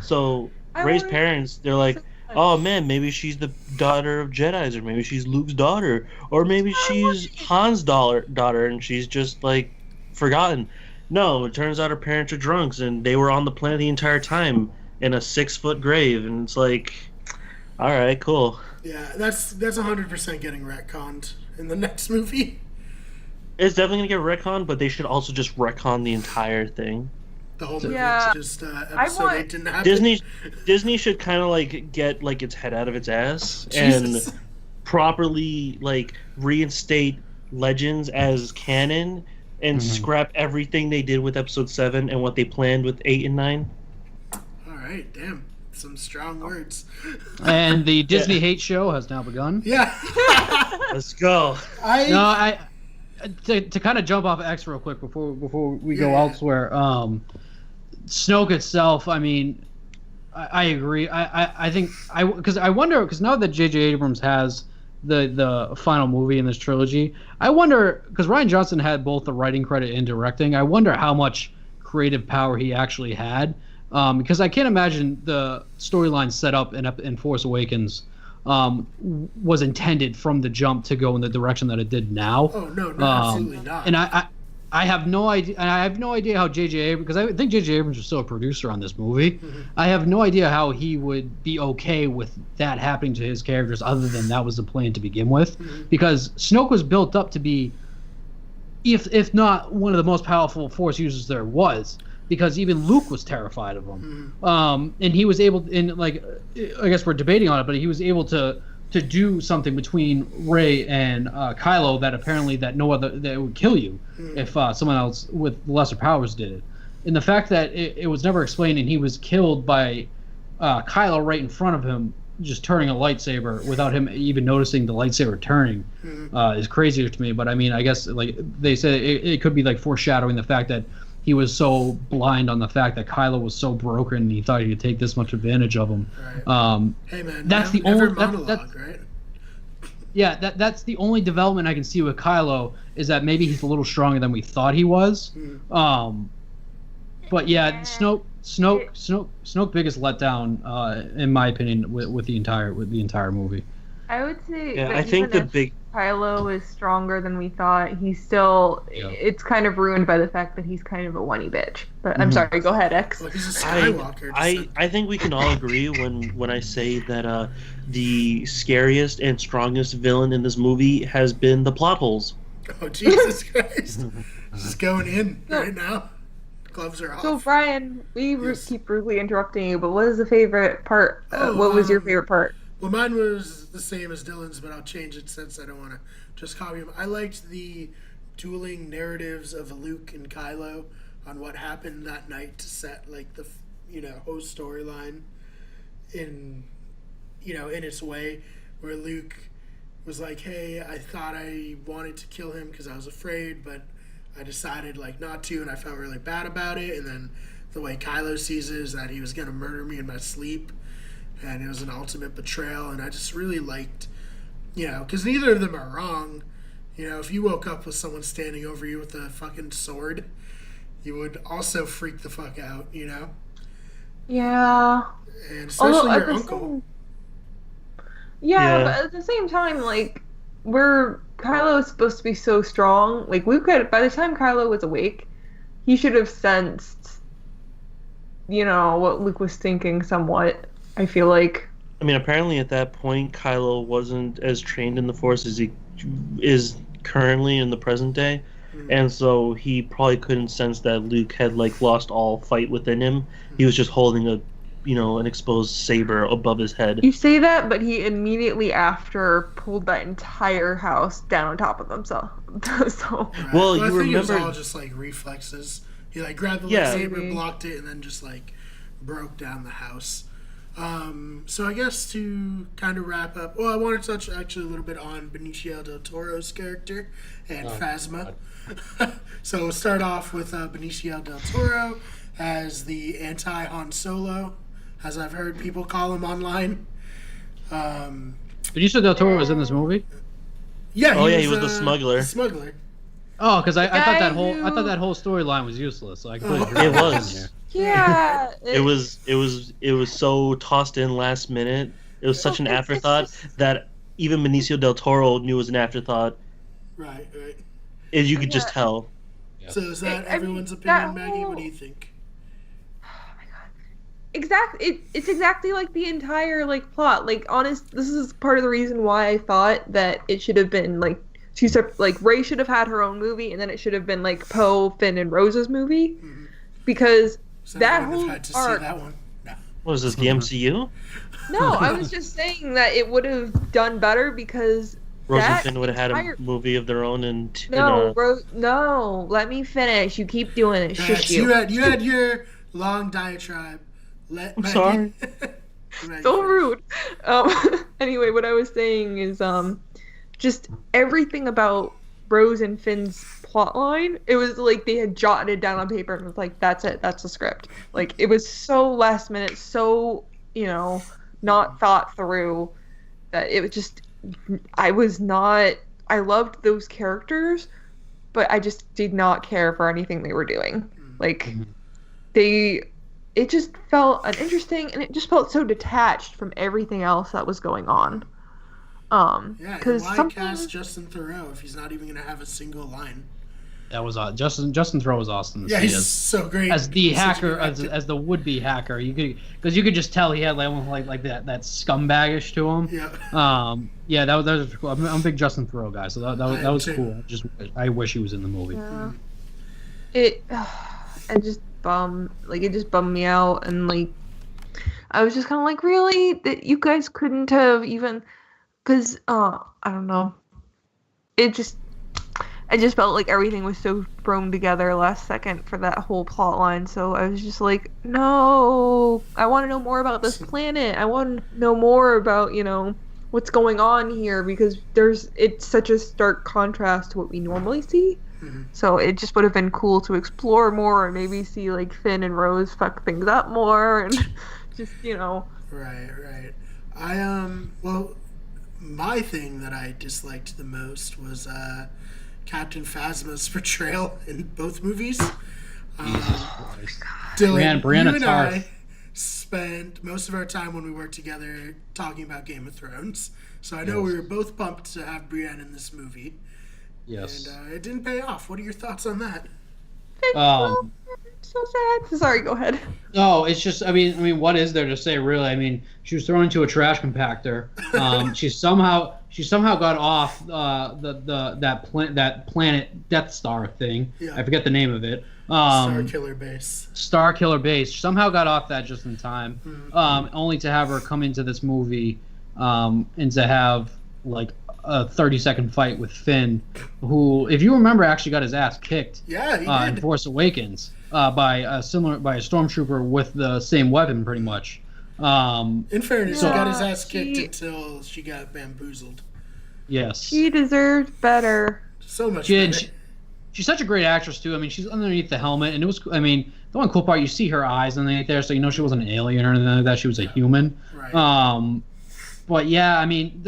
C: So Ray's parents, they're like, oh man, maybe she's the daughter of Jedis, or maybe she's Luke's daughter, or maybe she's Han's daughter, and she's just like forgotten. No, it turns out her parents are drunks, and they were on the planet the entire time in a 6-foot grave, and it's like, all right, cool.
A: Yeah, that's 100% getting retconned in the next movie.
C: It's definitely gonna get retconned, but they should also just retcon the entire thing.
A: The whole movie. Yeah. Just episode 8 didn't happen.
C: Disney should kind of like get like its head out of its ass and properly like reinstate Legends as canon and scrap everything they did with episode 7 and what they planned with 8 and 9.
A: All right, damn. Some strong words.
D: And the Disney hate show has now begun.
A: Yeah.
C: Let's go.
D: To kind of jump off X real quick before we go elsewhere. Snoke itself, I mean, I agree. I think because I wonder, because now that J.J. Abrams has the final movie in this trilogy, I wonder, because Rian Johnson had both the writing credit and directing, I wonder how much creative power he actually had, because I can't imagine the storyline set up in Force Awakens was intended from the jump to go in the direction that it did now.
A: Oh no, absolutely not.
D: And I have no idea. And I have no idea how J.J. Abrams, because I think J.J. Abrams was still a producer on this movie. Mm-hmm. I have no idea how he would be okay with that happening to his characters, other than that was the plan to begin with. Mm-hmm. Because Snoke was built up to be, if not one of the most powerful Force users there was, because even Luke was terrified of him. Mm-hmm. And he was able, I guess we're debating on it, but he was able to do something between Rey and Kylo that would kill you if someone else with lesser powers did it. And the fact that it was never explained and he was killed by Kylo right in front of him, just turning a lightsaber without him even noticing the lightsaber turning, is crazier to me. But I mean, I guess like they said, it could be like foreshadowing the fact that he was so blind on the fact that Kylo was so broken and he thought he could take this much advantage of him.
A: Right. Hey man, that's the only monologue, right?
D: Yeah, that's the only development I can see with Kylo, is that maybe he's a little stronger than we thought he was. But yeah, Snoke biggest letdown in my opinion with the entire movie.
B: I would say
C: that I think the big
B: Kylo is stronger than we thought. He's still it's kind of ruined by the fact that he's kind of a whiny bitch. But I'm sorry, go ahead, X.
A: Well, he's a Skywalker.
C: I think we can all agree when I say that the scariest and strongest villain in this movie has been the plot holes.
A: Oh Jesus Christ! Just going in right now. Gloves are off.
B: So Brian, we keep rudely interrupting you, but what is the favorite part? What was your favorite part?
A: Well, mine was the same as Dylan's, but I'll change it since I don't want to just copy him. I liked the dueling narratives of Luke and Kylo on what happened that night to set like the whole storyline in its way, where Luke was like, "Hey, I thought I wanted to kill him because I was afraid, but I decided like not to, and I felt really bad about it." And then the way Kylo sees it is that he was gonna murder me in my sleep. And it was an ultimate betrayal, and I just really liked, because neither of them are wrong. If you woke up with someone standing over you with a fucking sword, you would also freak the fuck out,
B: Yeah.
A: And especially your uncle.
B: Yeah, but at the same time, like, Kylo is supposed to be so strong. Like, by the time Kylo was awake, he should have sensed, what Luke was thinking somewhat. I feel like.
C: I mean, apparently at that point, Kylo wasn't as trained in the Force as he is currently in the present day, and so he probably couldn't sense that Luke had lost all fight within him. He was just holding an exposed saber above his head.
B: You say that, but he immediately after pulled that entire house down on top of himself. So.
A: Right.
C: Well,
A: I
C: you
A: think
C: remember
A: it was all just lightsaber, he grabbed the lightsaber, blocked it, and then just broke down the house. So I guess to kind of wrap up, I want to touch actually a little bit on Benicio del Toro's character and Phasma. So we'll start off with Benicio del Toro as the anti-Han Solo, as I've heard people call him online.
D: Benicio del Toro was in this movie?
A: Yeah.
C: He was the smuggler.
A: The smuggler.
D: Oh, because I thought that whole storyline was useless. So I completely forgot
C: It
D: about
C: was.
D: here.
B: Yeah.
C: It was so tossed in last minute. It was such an afterthought that even Benicio del Toro knew it was an afterthought.
A: Right.
C: As you could just tell.
A: So is that everyone's opinion, Maggie? What do you think?
B: Oh my god. It's exactly like the entire plot. This is part of the reason why I thought that it should have been Rey should have had her own movie, and then it should have been Poe, Finn, and Rose's movie, because
A: So
B: that
A: I would
B: whole
A: have had to
B: arc.
A: see that one. No.
C: What was this, the MCU?
B: No, I was just saying that it would have done better because
C: Rose and
B: that
C: Finn would have had
B: entire-
C: a movie of their own and
B: No, let me finish. You keep doing it. Shush
A: You
B: you.
A: had your long diatribe.
C: I'm sorry.
B: So rude. Anyway, what I was saying is just everything about Rose and Finn's plotline. It was they had jotted it down on paper and was that's it. That's the script. It was so last minute, so not thought through that it was just. I loved those characters, but I just did not care for anything they were doing. It just felt uninteresting, and it just felt so detached from everything else that was going on.
A: Because why cast Justin Theroux if he's not even going to have a single line?
D: That was Justin Theroux was awesome.
A: Yeah, he's so great
D: as the hacker, as the would-be hacker. You could just tell he had almost that scumbaggish to him.
A: Yeah.
D: That was cool. I'm a big Justin Theroux guy, so that was cool. I wish he was in the movie.
B: Yeah. It just bummed me out, and I was just kind of really that you guys couldn't have even. Because, I don't know. I just felt like everything was so thrown together last second for that whole plot line. So I was just no, I want to know more about this planet. I want to know more about, what's going on here, because it's such a stark contrast to what we normally see. Mm-hmm. So it just would have been cool to explore more and maybe see Finn and Rose fuck things up more and just,
A: Right. My thing that I disliked the most was Captain Phasma's portrayal in both movies. Dylan,
D: Brianna
A: you and
D: Tarth.
A: I spent most of our time when we worked together talking about Game of Thrones. So I know we were both pumped to have Brienne in this movie.
D: Yes.
A: And it didn't pay off. What are your thoughts on that?
B: So sad. Sorry, go ahead.
D: No, it's just I mean, what is there to say really? I mean, she was thrown into a trash compactor. She somehow got off that planet Death Star thing. Yeah. I forget the name of it.
A: Star Killer Base.
D: Star Killer Base. Somehow got off that just in time. Mm-hmm. Only to have her come into this movie and to have a 30-second fight with Finn, who, if you remember, actually got his ass kicked.
A: Yeah, he did.
D: In Force Awakens by a stormtrooper with the same weapon, pretty much.
A: In fairness, he got his ass kicked until she got bamboozled.
D: Yes.
B: She deserved better.
A: So much better.
D: She's such a great actress too. I mean, she's underneath the helmet, and it was. I mean, the one cool part, you see her eyes underneath there, so she wasn't an alien or anything like that. She was a human.
A: Right.
D: But yeah, I mean,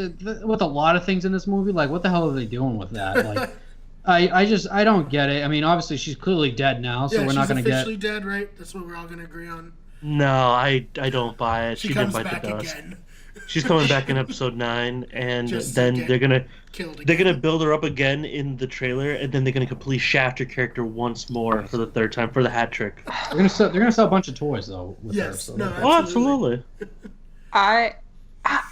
D: with a lot of things in this movie, what the hell are they doing with that? I don't get it. I mean, obviously she's clearly dead now, so we're not going to get.
A: She's officially dead, right? That's what we're all going to agree on.
C: No, I don't buy it.
A: She comes back again.
C: She's coming back in episode 9, and
A: Just
C: then
A: get
C: they're gonna
A: killed again.
C: they're gonna build her up again in the trailer, and then they're gonna completely shaft her character once more for the third time for the hat trick.
D: They're gonna sell a bunch of toys though with her.
A: Yes,
D: So
A: no,
C: Oh, absolutely.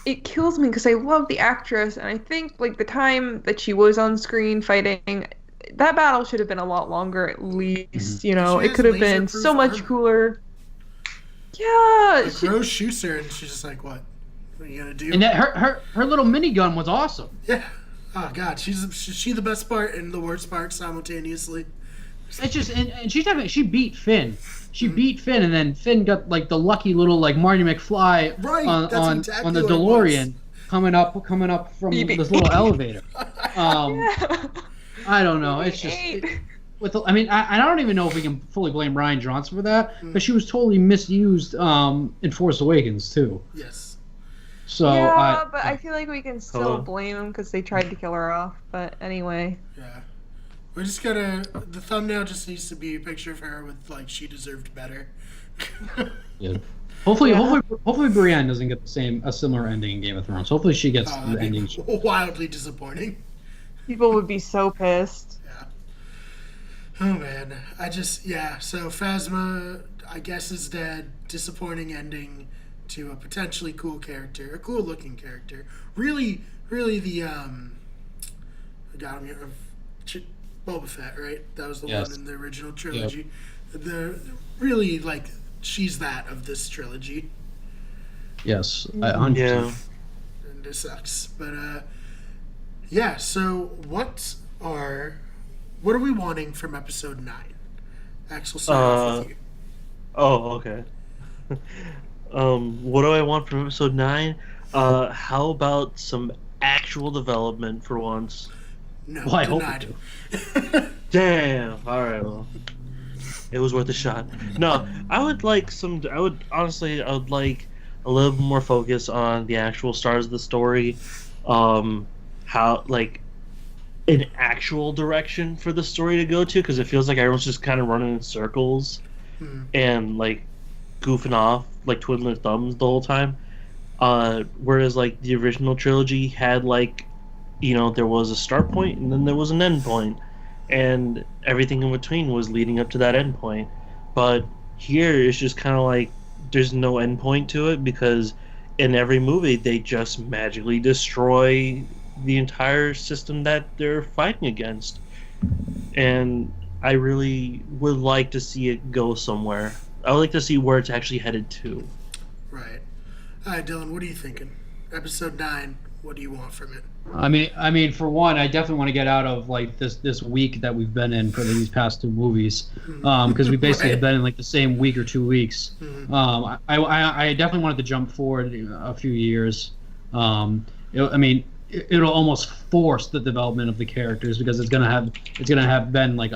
B: It kills me because I love the actress, and I think like the time that she was on screen fighting, that battle should have been a lot longer at least. You know,
A: She
B: it
A: has
B: could have been
A: laser-proof
B: so much
A: armor.
B: cooler. Yeah,
A: Like, Rose shoots her, and she's just like, "What? What are you gonna do?"
D: and that her little minigun was awesome.
A: Yeah. Oh God, she's the best part and the worst part simultaneously.
D: It's just and she beat Finn. She beat Finn, and then Finn got like the lucky little like Marty McFly
A: Right, that's
D: on
A: exactly
D: the
A: what it
D: DeLorean coming up from this little elevator.
B: yeah.
D: I don't know. It's just I don't even know if we can fully blame Ryan Johnson for that, but she was totally misused in Force Awakens too.
A: Yes.
D: So
B: Yeah, but I feel like we can still
C: Hello?
B: blame him because they tried to kill her off. But anyway.
A: Yeah. We're just gonna. The thumbnail just needs to be a picture of her with like she deserved better.
D: yeah. Hopefully
B: Yeah.
D: Brienne doesn't get a similar ending in Game of Thrones. Hopefully she gets the
A: That'd
D: ending.
A: be wildly disappointing.
B: People would be so pissed.
A: Yeah. Oh man, So Phasma, I guess, is dead. Disappointing ending to a potentially cool character, a cool looking character. Really, the I got him here. Boba Fett, right? That was the
D: Yes.
A: one in the original trilogy. The really like she's that of this trilogy,
D: Yes, 100%.
C: Yeah.
A: and it sucks. But yeah. So what are we wanting from episode 9? Axel, start off with you.
C: Oh, okay. What do I want from episode 9? How about some actual development for once?
A: No,
D: Well, I hope
A: denied.
D: we do.
C: Damn. All right. Well, it was worth a shot. No, I would like I would like a little bit more focus on the actual stars of the story. How like an actual direction for the story to go to, because it feels like everyone's just kind of running in circles and like goofing off, like twiddling their thumbs the whole time. Whereas like the original trilogy had like, there was a start point and then there was an end point, and everything in between was leading up to that end point. But here it's just kind of like there's no end point to it, because in every movie they just magically destroy the entire system that they're fighting against. And I really would like to see it go somewhere. I would like to see where it's actually headed to.
A: Right. All right, Dylan, what are you thinking? Episode 9, what do you want from it?
D: I mean, for one, I definitely want to get out of like this week that we've been in for these past 2 movies, because we basically have been in like the same week or 2 weeks. I definitely wanted to jump forward a few years. It'll almost force the development of the characters, because it's gonna have been like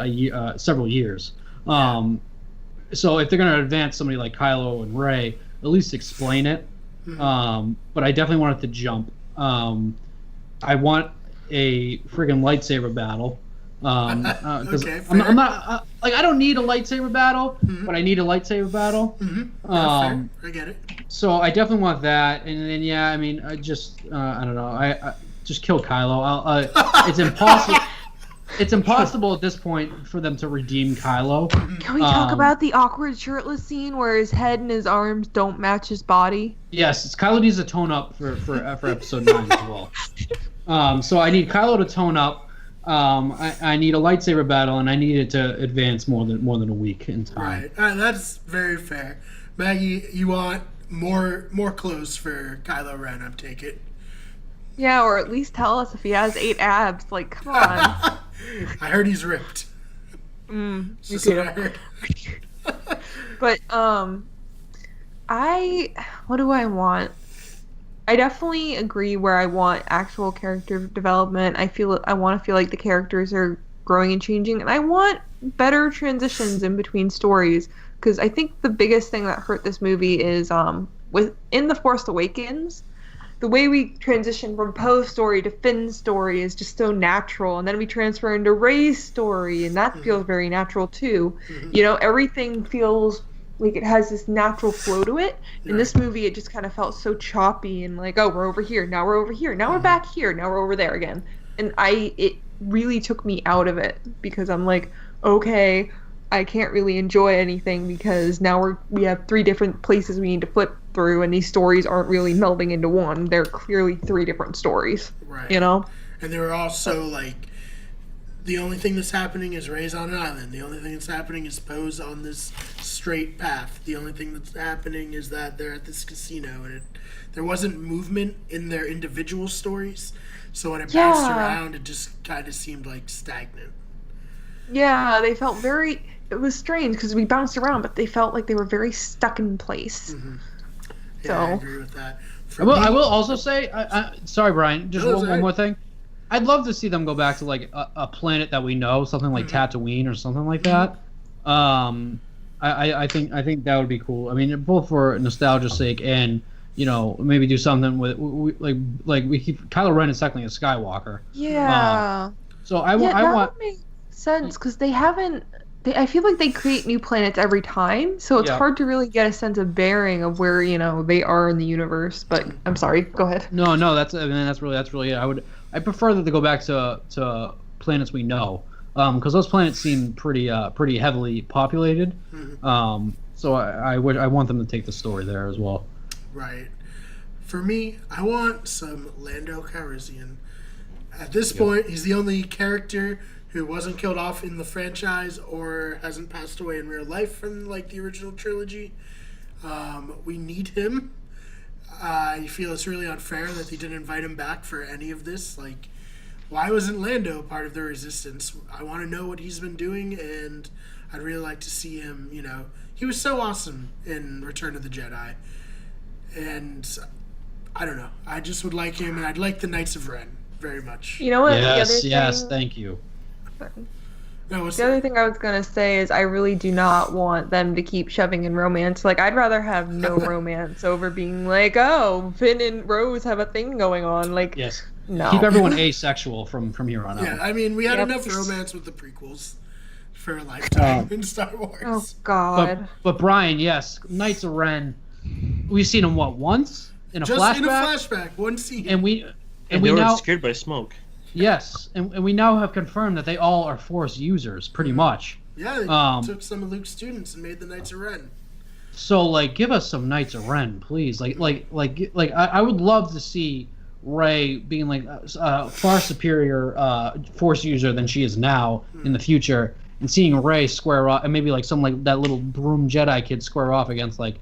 D: several years. So if they're gonna advance somebody like Kylo and Rey, at least explain it. But I definitely want it to jump. I want a friggin' lightsaber battle. Because
A: Okay,
D: I'm not I don't need a lightsaber battle, but I need a lightsaber battle.
A: Fair. I get it.
D: So I definitely want that, and then I just I don't know. I just kill Kylo. It's impossible. It's impossible at this point for them to redeem Kylo.
B: Can we talk about the awkward shirtless scene where his head and his arms don't match his body?
D: Yes, Kylo needs to tone up for episode 9 as well. So I need Kylo to tone up. I need a lightsaber battle, and I need it to advance more than a week in time.
A: Right. That's very fair. Maggie, you want more clothes for Kylo Ren, I take it.
B: Yeah, or at least tell us if he has 8 abs. Like, come on.
A: I heard he's ripped.
B: Me
A: That's
B: too.
A: what I heard.
B: But what do I want? I definitely agree where I want actual character development. I want to feel like the characters are growing and changing, and I want better transitions in between stories, because I think the biggest thing that hurt this movie is in The Force Awakens, the way we transition from Poe's story to Finn's story is just so natural, and then we transfer into Rey's story, and that feels very natural too. Everything feels like it has this natural flow to it. In
A: Right.
B: this movie, it just kind of felt so choppy and like, oh, we're over here, now we're over here, now we're back here, now we're over there again. And it really took me out of it because I'm like, okay, I can't really enjoy anything because now we have 3 different places we need to flip through, and these stories aren't really melding into one. They're clearly 3 different stories.
A: Right.
B: You know?
A: And they were also like, the only thing that's happening is Ray's on an island. The only thing that's happening is Poe's on this straight path. The only thing that's happening is that they're at this casino, and there wasn't movement in their individual stories. So when it bounced around, it just kind of seemed like stagnant.
B: Yeah, they felt very. It was strange because we bounced around, but they felt like they were very stuck in place.
A: Yeah, I
B: So-
A: agree with that.
D: I will also say, sorry, Brian, just
A: No, that's
D: one
A: all right.
D: more thing. I'd love to see them go back to like a planet that we know, something like Tatooine or something like that. I think that would be cool. I mean, both for nostalgia's sake and maybe do something with like we keep Kylo Ren is technically a Skywalker.
B: Yeah.
D: So I
B: Yeah, that
D: want.
B: would make sense because they haven't. I feel like they create new planets every time, so it's
D: Yeah.
B: hard to really get a sense of bearing of where they are in the universe. But I'm sorry, go ahead.
D: No, that's really it. I prefer that they go back to planets we know, because those planets seem pretty heavily populated. So I want them to take the story there as well.
A: Right. For me, I want some Lando Calrissian. At this point, he's the only character who wasn't killed off in the franchise or hasn't passed away in real life from like the original trilogy. We need him. I feel it's really unfair that they didn't invite him back for any of this. Like, why wasn't Lando part of the Resistance? I want to know what he's been doing, and I'd really like to see him. He was so awesome in Return of the Jedi, and I don't know. I just would like him, and I'd like the Knights of Ren very much.
B: You know what?
D: Yes,
B: the
D: yes,
B: other thing,
D: thank you.
A: No, what's
B: the other thing I was gonna say is I really do not want them to keep shoving in romance. Like, I'd rather have no romance over being like, oh, Finn and Rose have a thing going on. Like,
D: Yes.
B: no.
D: Keep everyone asexual from here on out.
A: Yeah, I mean, we had
B: Yep.
A: enough romance with the prequels for a lifetime in Star Wars.
B: Oh God.
D: But Brian, yes, Knights of Ren. We've seen them once in a
A: Just
D: flashback,
A: in a flashback, one scene.
D: and we
C: And
D: we
C: they were
D: now
C: scared by smoke.
D: yes, and we now have confirmed that they all are Force users, pretty much.
A: Yeah, they took some of Luke's students and made the Knights of Ren.
D: So like, give us some Knights of Ren, please. Like I would love to see Rey being like a far superior Force user than she is now in the future, and seeing Rey square off, and maybe like some like that little broom Jedi kid square off against like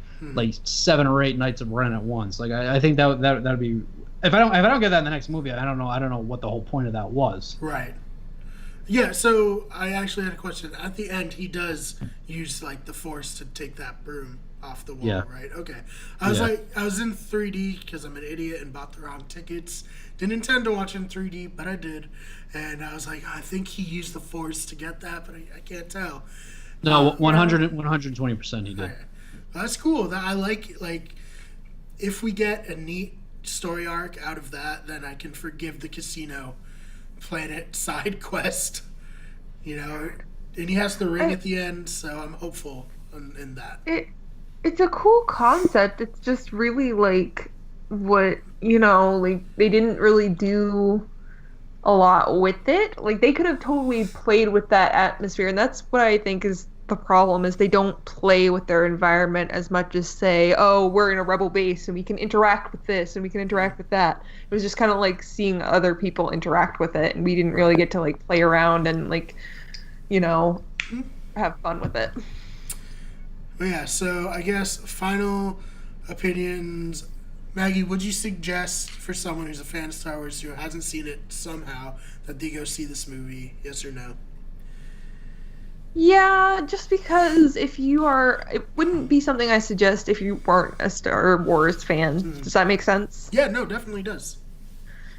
D: 7 or 8 Knights of Ren at once. Like I think that'd be. If I don't get that in the next movie, I don't know what the whole point of that was.
A: Right. Yeah, so I actually had a question. At the end, he does use like the Force to take that broom off the wall,
D: Yeah.
A: right? Okay. I was in 3D because I'm an idiot and bought the wrong tickets. Didn't intend to watch it in 3D, but I did. And I was like, I think he used the Force to get that, but I can't tell.
D: No, 120% he did.
A: Okay. That's cool. That I like if we get a neat story arc out of that, then I can forgive the casino planet side quest. And he has the ring at the end, so I'm hopeful in that.
B: It's a cool concept. It's just really like what like they didn't really do a lot with it. Like, they could have totally played with that atmosphere, and that's what I think is the problem, is they don't play with their environment as much as say, oh, we're in a rebel base and we can interact with this and we can interact with that. It was just kind of like seeing other people interact with it, and we didn't really get to like play around and like have fun with it.
A: But yeah, so I guess final opinions. Maggie, would you suggest for someone who's a fan of Star Wars who hasn't seen it somehow that they go see this movie? Yes or no?
B: Yeah, just because it wouldn't be something I suggest if you weren't a Star Wars fan. Does that make sense?
A: Yeah, no, definitely does.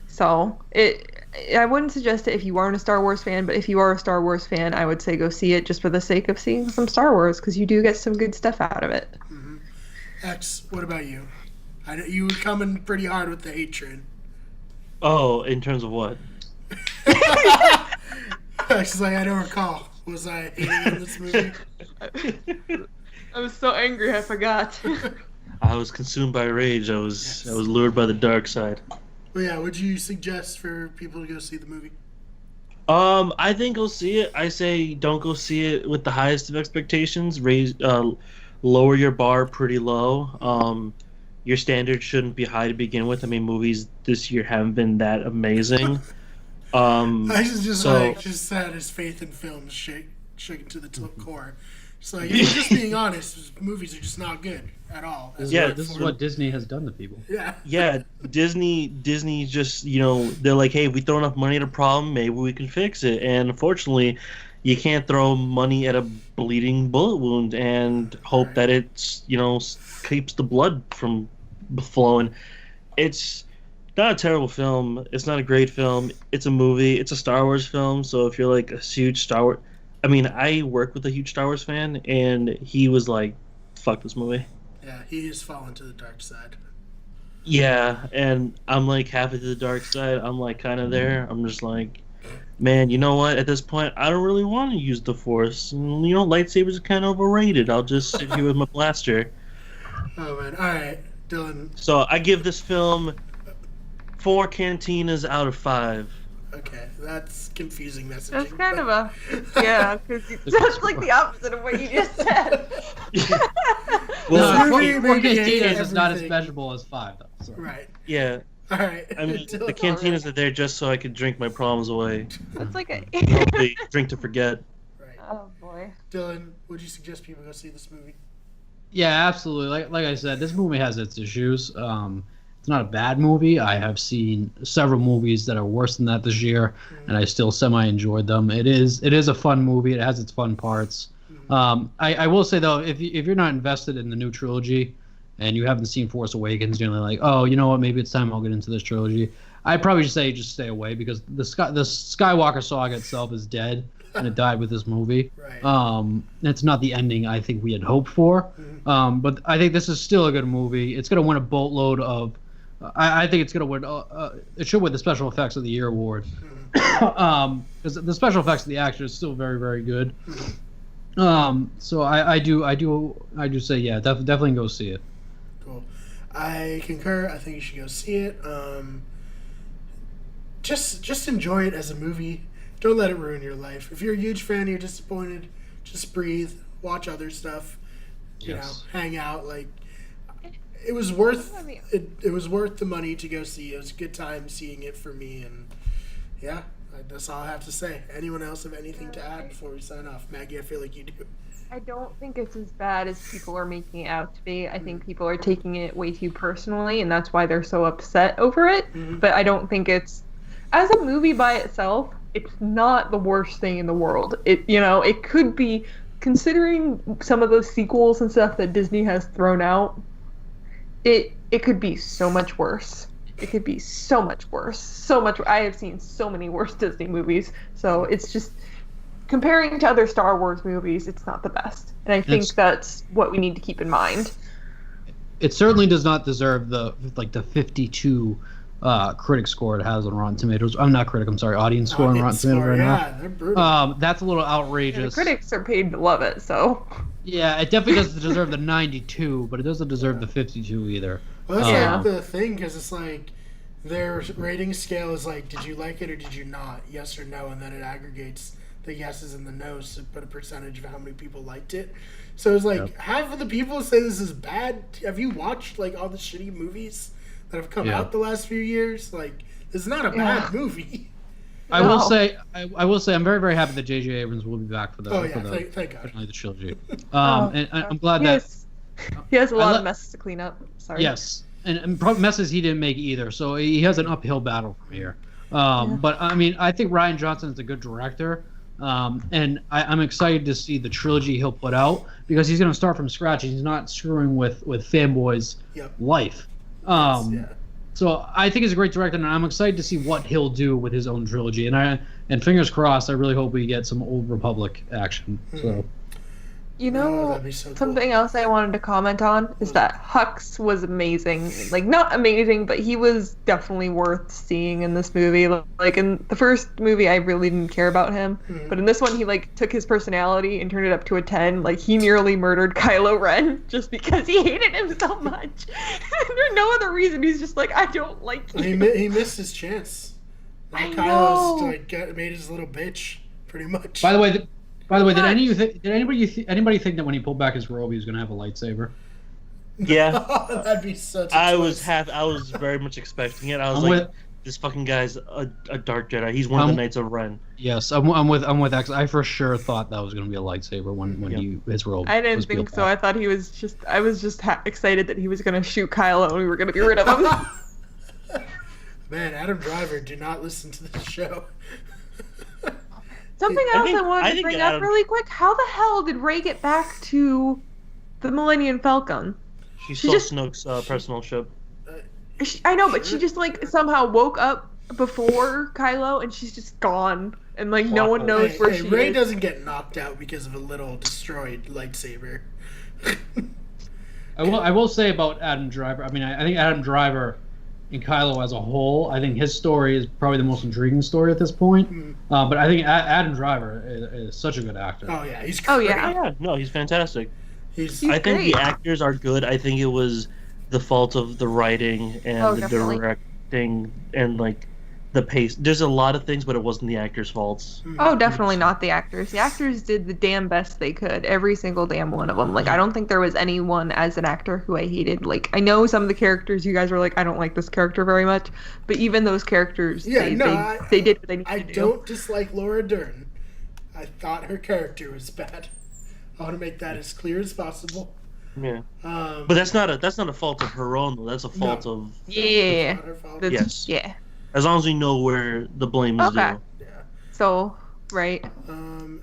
B: So I wouldn't suggest it if you aren't a Star Wars fan, but if you are a Star Wars fan, I would say go see it just for the sake of seeing some Star Wars, because you do get some good stuff out of it.
A: X, what about you? I know you were coming pretty hard with the hate train.
C: Oh, in terms of what?
A: X is like, I don't recall. Was I hating on this movie?
B: I was so angry I forgot.
C: I was consumed by rage. I was lured by the dark side.
A: Well, yeah, would you suggest for people to go see the movie?
C: I think go see it. I say don't go see it with the highest of expectations. Lower your bar pretty low. Your standards shouldn't be high to begin with. I mean, movies this year haven't been that amazing.
A: I just sad his faith in films shaken to the core. So if you're just being honest, movies are just not good at all.
D: This is what Disney has done to people.
C: Yeah, Disney just, they're like, hey, if we throw enough money at a problem, maybe we can fix it. And unfortunately, you can't throw money at a bleeding bullet wound and hope that it's, keeps the blood from flowing. It's not a terrible film. It's not a great film. It's a movie. It's a Star Wars film. So if you're like a huge Star Wars... I mean, I work with a huge Star Wars fan, and he was like, fuck this movie.
A: Yeah, he has fallen to the dark side.
C: Yeah, and I'm like halfway to the dark side. I'm like kind of there. I'm just like, man, you know what? At this point, I don't really want to use the Force. Lightsabers are kind of overrated. I'll just sit here with my blaster.
A: Oh, man. All right, Dylan.
C: So I give this film 4 cantinas out of 5.
A: Okay, that's confusing messaging.
B: That's kind of a... Yeah, because that's like the opposite of what you just said.
C: Well,
D: 4 cantinas is not as measurable as 5, though. So.
A: Right.
C: Yeah.
A: All right.
C: I mean, the cantinas are there just so I could drink my problems away.
B: That's like a...
C: Hopefully, drink to forget.
A: Right.
B: Oh, boy.
A: Dylan, would you suggest people go see this movie?
D: Yeah, absolutely. Like I said, this movie has its issues. It's not a bad movie. I have seen several movies that are worse than that this year, and I still semi-enjoyed them. It is a fun movie. It has its fun parts. I will say, though, if you're not invested in the new trilogy and you haven't seen Force Awakens, you're like, oh, you know what, maybe it's time I'll get into this trilogy. I'd probably just say just stay away because the Skywalker saga itself is dead, and it died with this movie.
A: Right.
D: It's not the ending I think we had hoped for, but I think this is still a good movie. It's going to win a boatload of... I think it's going to win. It should win the Special Effects of the Year award, because the special effects of the action is still very, very good. So I do say yeah, definitely go see it.
A: Cool. I concur. I think you should go see it. Just enjoy it as a movie. Don't let it ruin your life. If you're a huge fan, you're disappointed. Just breathe. Watch other stuff. You know, hang out. Like. It was worth it was worth the money to go see. It was a good time seeing it for me, and yeah, that's all I have to say. Anyone else have anything to add before we sign off? Maggie, I feel like you do.
B: I don't think it's as bad as people are making it out to be. I think people are taking it way too personally, and that's why they're so upset over it. But I don't think it's, as a movie by itself, it's not the worst thing in the world. It could be, considering some of those sequels and stuff that Disney has thrown out. It could be so much worse. It could be so much worse. So much. I have seen so many worse Disney movies. So it's just, comparing to other Star Wars movies, it's not the best. And I think that's what we need to keep in mind.
D: It certainly does not deserve the 52 critic score it has on Rotten Tomatoes. I'm not critic. I'm sorry, audience score on Rotten Tomatoes right now.
A: They're brutal.
D: That's a little outrageous.
B: Yeah, the critics are paid to love it, so.
D: Yeah, it definitely doesn't deserve the 92, but it doesn't deserve the 52 either.
A: Well, that's like the thing, because it's like their rating scale is like, did you like it or did you not? Yes or no, and then it aggregates the yeses and the nos to put a percentage of how many people liked it. So it's like half of the people say this is bad. Have you watched like all the shitty movies that have come out the last few years? Like, it's not a bad movie.
D: I will say, I'm very, very happy that J.J. Abrams will be back for the
A: thank God.
D: the trilogy. And I'm glad that
B: he has a lot of messes to clean up. Sorry.
D: Yes, and messes he didn't make either. So he has an uphill battle from here. But I mean, I think Rian Johnson is a good director, and I'm excited to see the trilogy he'll put out because he's going to start from scratch. He's not screwing with fanboys' life. So I think he's a great director, and I'm excited to see what he'll do with his own trilogy. And fingers crossed, I really hope we get some Old Republic action. So.
B: You
A: Oh,
B: know,
A: that'd be so cool.
B: something else I wanted to comment on is that Hux was amazing. Like, not amazing, but he was definitely worth seeing in this movie. Like, in the first movie, I really didn't care about him.
A: Mhm.
B: But in this one, he, like, took his personality and turned it up to a 10. Like, he nearly murdered Kylo Ren just because he hated him so much. For no other reason. He's just like, I don't like you.
A: He missed his chance. Now
B: I
A: Kylo's
B: know.
A: like made his little bitch, pretty much.
D: By the way, did
B: What?
D: anybody think that when he pulled back his robe, he was gonna have a lightsaber?
C: Yeah,
A: That'd be such a
C: I
A: twist.
C: was very much expecting it. I was
D: I'm
C: like,
D: with-
C: this fucking guy's a dark Jedi. He's one of the Knights of Ren.
D: Yes, I'm with X. I for sure thought that was gonna be a lightsaber when his robe.
B: I didn't
D: was
B: think
D: peeled
B: so.
D: back.
B: I thought he was just. I was just excited that he was gonna shoot Kylo and we were gonna be rid of him.
A: Man, Adam Driver, do not listen to this show.
B: Something
C: I
B: else
C: think-
B: I wanted
C: I
B: to
C: think
B: bring up
C: Adam-
B: really quick. How the hell did Rey get back to the Millennium Falcon?
C: She
B: She
C: stole
B: just-
C: Snoke's personal ship.
B: I know, but she just like somehow woke up before Kylo and she's just gone. And like no one knows where she
A: Rey
B: is.
A: doesn't get knocked out because of a little destroyed lightsaber.
D: I will say about Adam Driver. I mean, I think Adam Driver and Kylo as a whole, I think his story is probably the most intriguing story at this point. But I think Adam Driver is such a good actor.
A: Oh yeah, he's
B: Oh,
A: great.
B: yeah.
C: Yeah, no, he's fantastic.
A: He's
B: He's
C: I think
B: great.
C: the actors are good. I think it was the fault of the writing and
B: Oh,
C: the
B: definitely.
C: directing and like the pace. There's a lot of things, but it wasn't the actors' faults.
B: Oh, definitely not the actors. The actors did the damn best they could. Every single damn one of them. Like, I don't think there was anyone as an actor who I hated. Like, I know some of the characters you guys were like, I don't like this character very much. But even those characters,
A: Yeah,
B: they,
A: no,
B: they did what they needed
A: I
B: to do.
A: don't dislike Laura Dern. I thought her character was bad. I want to make that as clear as possible.
C: Yeah,
A: Um,
C: but that's not a fault of her own. Though. That's a fault of
B: Yeah.
A: not her fault.
B: That's-
C: Yes.
B: Yeah.
C: as long as we know where the blame is
B: Okay.
C: due.
A: Yeah.
B: So, right.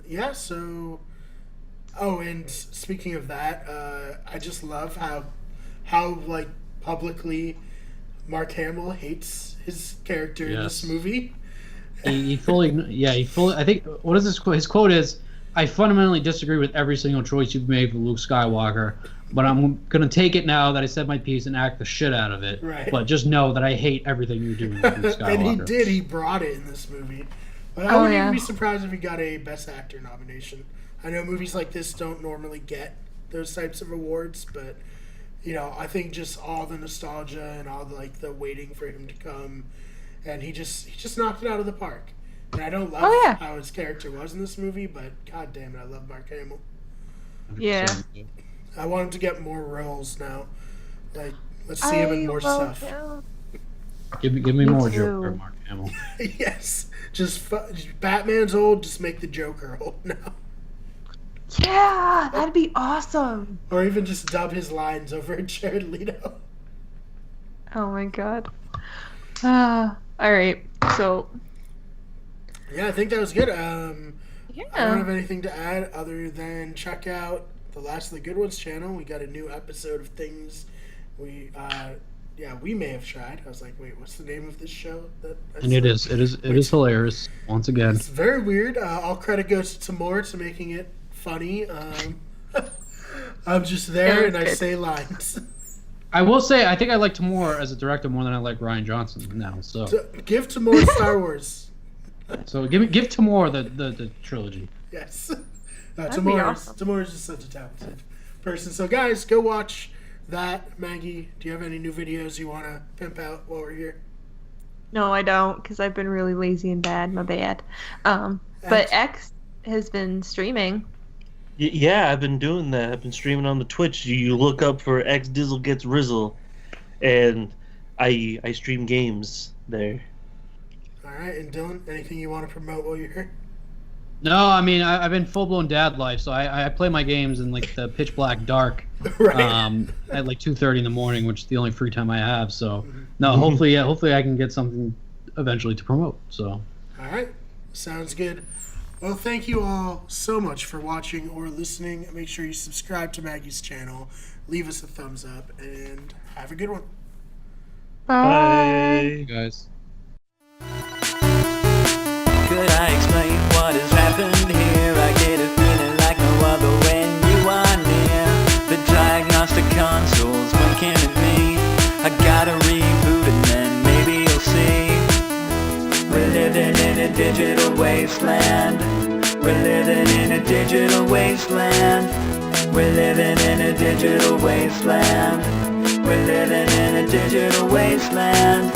A: Yeah, so and speaking of that, I just love how like publicly Mark Hamill hates his character in this
D: Yes.
A: movie.
D: He fully. I think what is his quote? His quote is, "I fundamentally disagree with every single choice you've made for Luke Skywalker, but I'm gonna take it now that I said my piece and act the shit out of it.
A: Right.
D: But just know that I hate everything you're doing with Luke Skywalker."
A: And he did. He brought it in this movie. But I
B: Oh,
A: wouldn't
B: yeah.
A: even be surprised if he got a Best Actor nomination. I know movies like this don't normally get those types of awards, but you know, I think just all the nostalgia and all the like the waiting for him to come, and he just knocked it out of the park. And I don't love
B: Oh, yeah.
A: how his character was in this movie, but god damn it, I love Mark Hamill.
B: Yeah.
A: I want him to get more roles now. Like, let's see him in more stuff.
D: Give me
B: Me
D: more
B: too.
D: Joker, Mark Hamill.
A: Yes, just Batman's old. Just make the Joker old now.
B: Yeah, that'd be awesome.
A: Or even just dub his lines over Jared Leto.
B: Oh my god. All right. So,
A: Yeah, I think that was good. I don't
B: yeah.
A: have anything to add other than check out the Last of the Good Ones channel. We got a new episode of things we may have tried. I was like, wait, what's the name of this show?
D: And it is hilarious once again.
A: It's very weird. All credit goes to Tamor to making it funny. I'm just there and I
B: Good.
A: say lines.
D: I will say I think I like Tamor as a director more than I like Ryan Johnson now. So
A: Give Tamor Star Wars.
D: give Tamor the trilogy.
A: Yes.
B: That'd be awesome.
A: Tamor is just such a talented person. So, guys, go watch that. Maggie, do you have any new videos you want to pimp out while we're here?
B: No, I don't, because I've been really lazy and bad. My bad. But X has been streaming.
C: Yeah, I've been doing that. I've been streaming on the Twitch. You look up for X Dizzle Gets Rizzle, and I stream games there.
A: All right, and Dylan, anything you want to promote while you're here?
D: No, I mean I've been full blown dad life, so I play my games in like the pitch black dark,
A: Right.
D: at like 2:30 in the morning, which is the only free time I have. So no, hopefully I can get something eventually to promote. So
A: All right, sounds good. Well, thank you all so much for watching or listening. Make sure you subscribe to Maggie's channel, leave us a thumbs up, and have a good one.
C: Bye.
D: guys.
E: Could I explain what has happened here? I get a feeling like no other when you digital wasteland. We're living in a digital wasteland. We're living in a digital wasteland. We're living in a digital wasteland.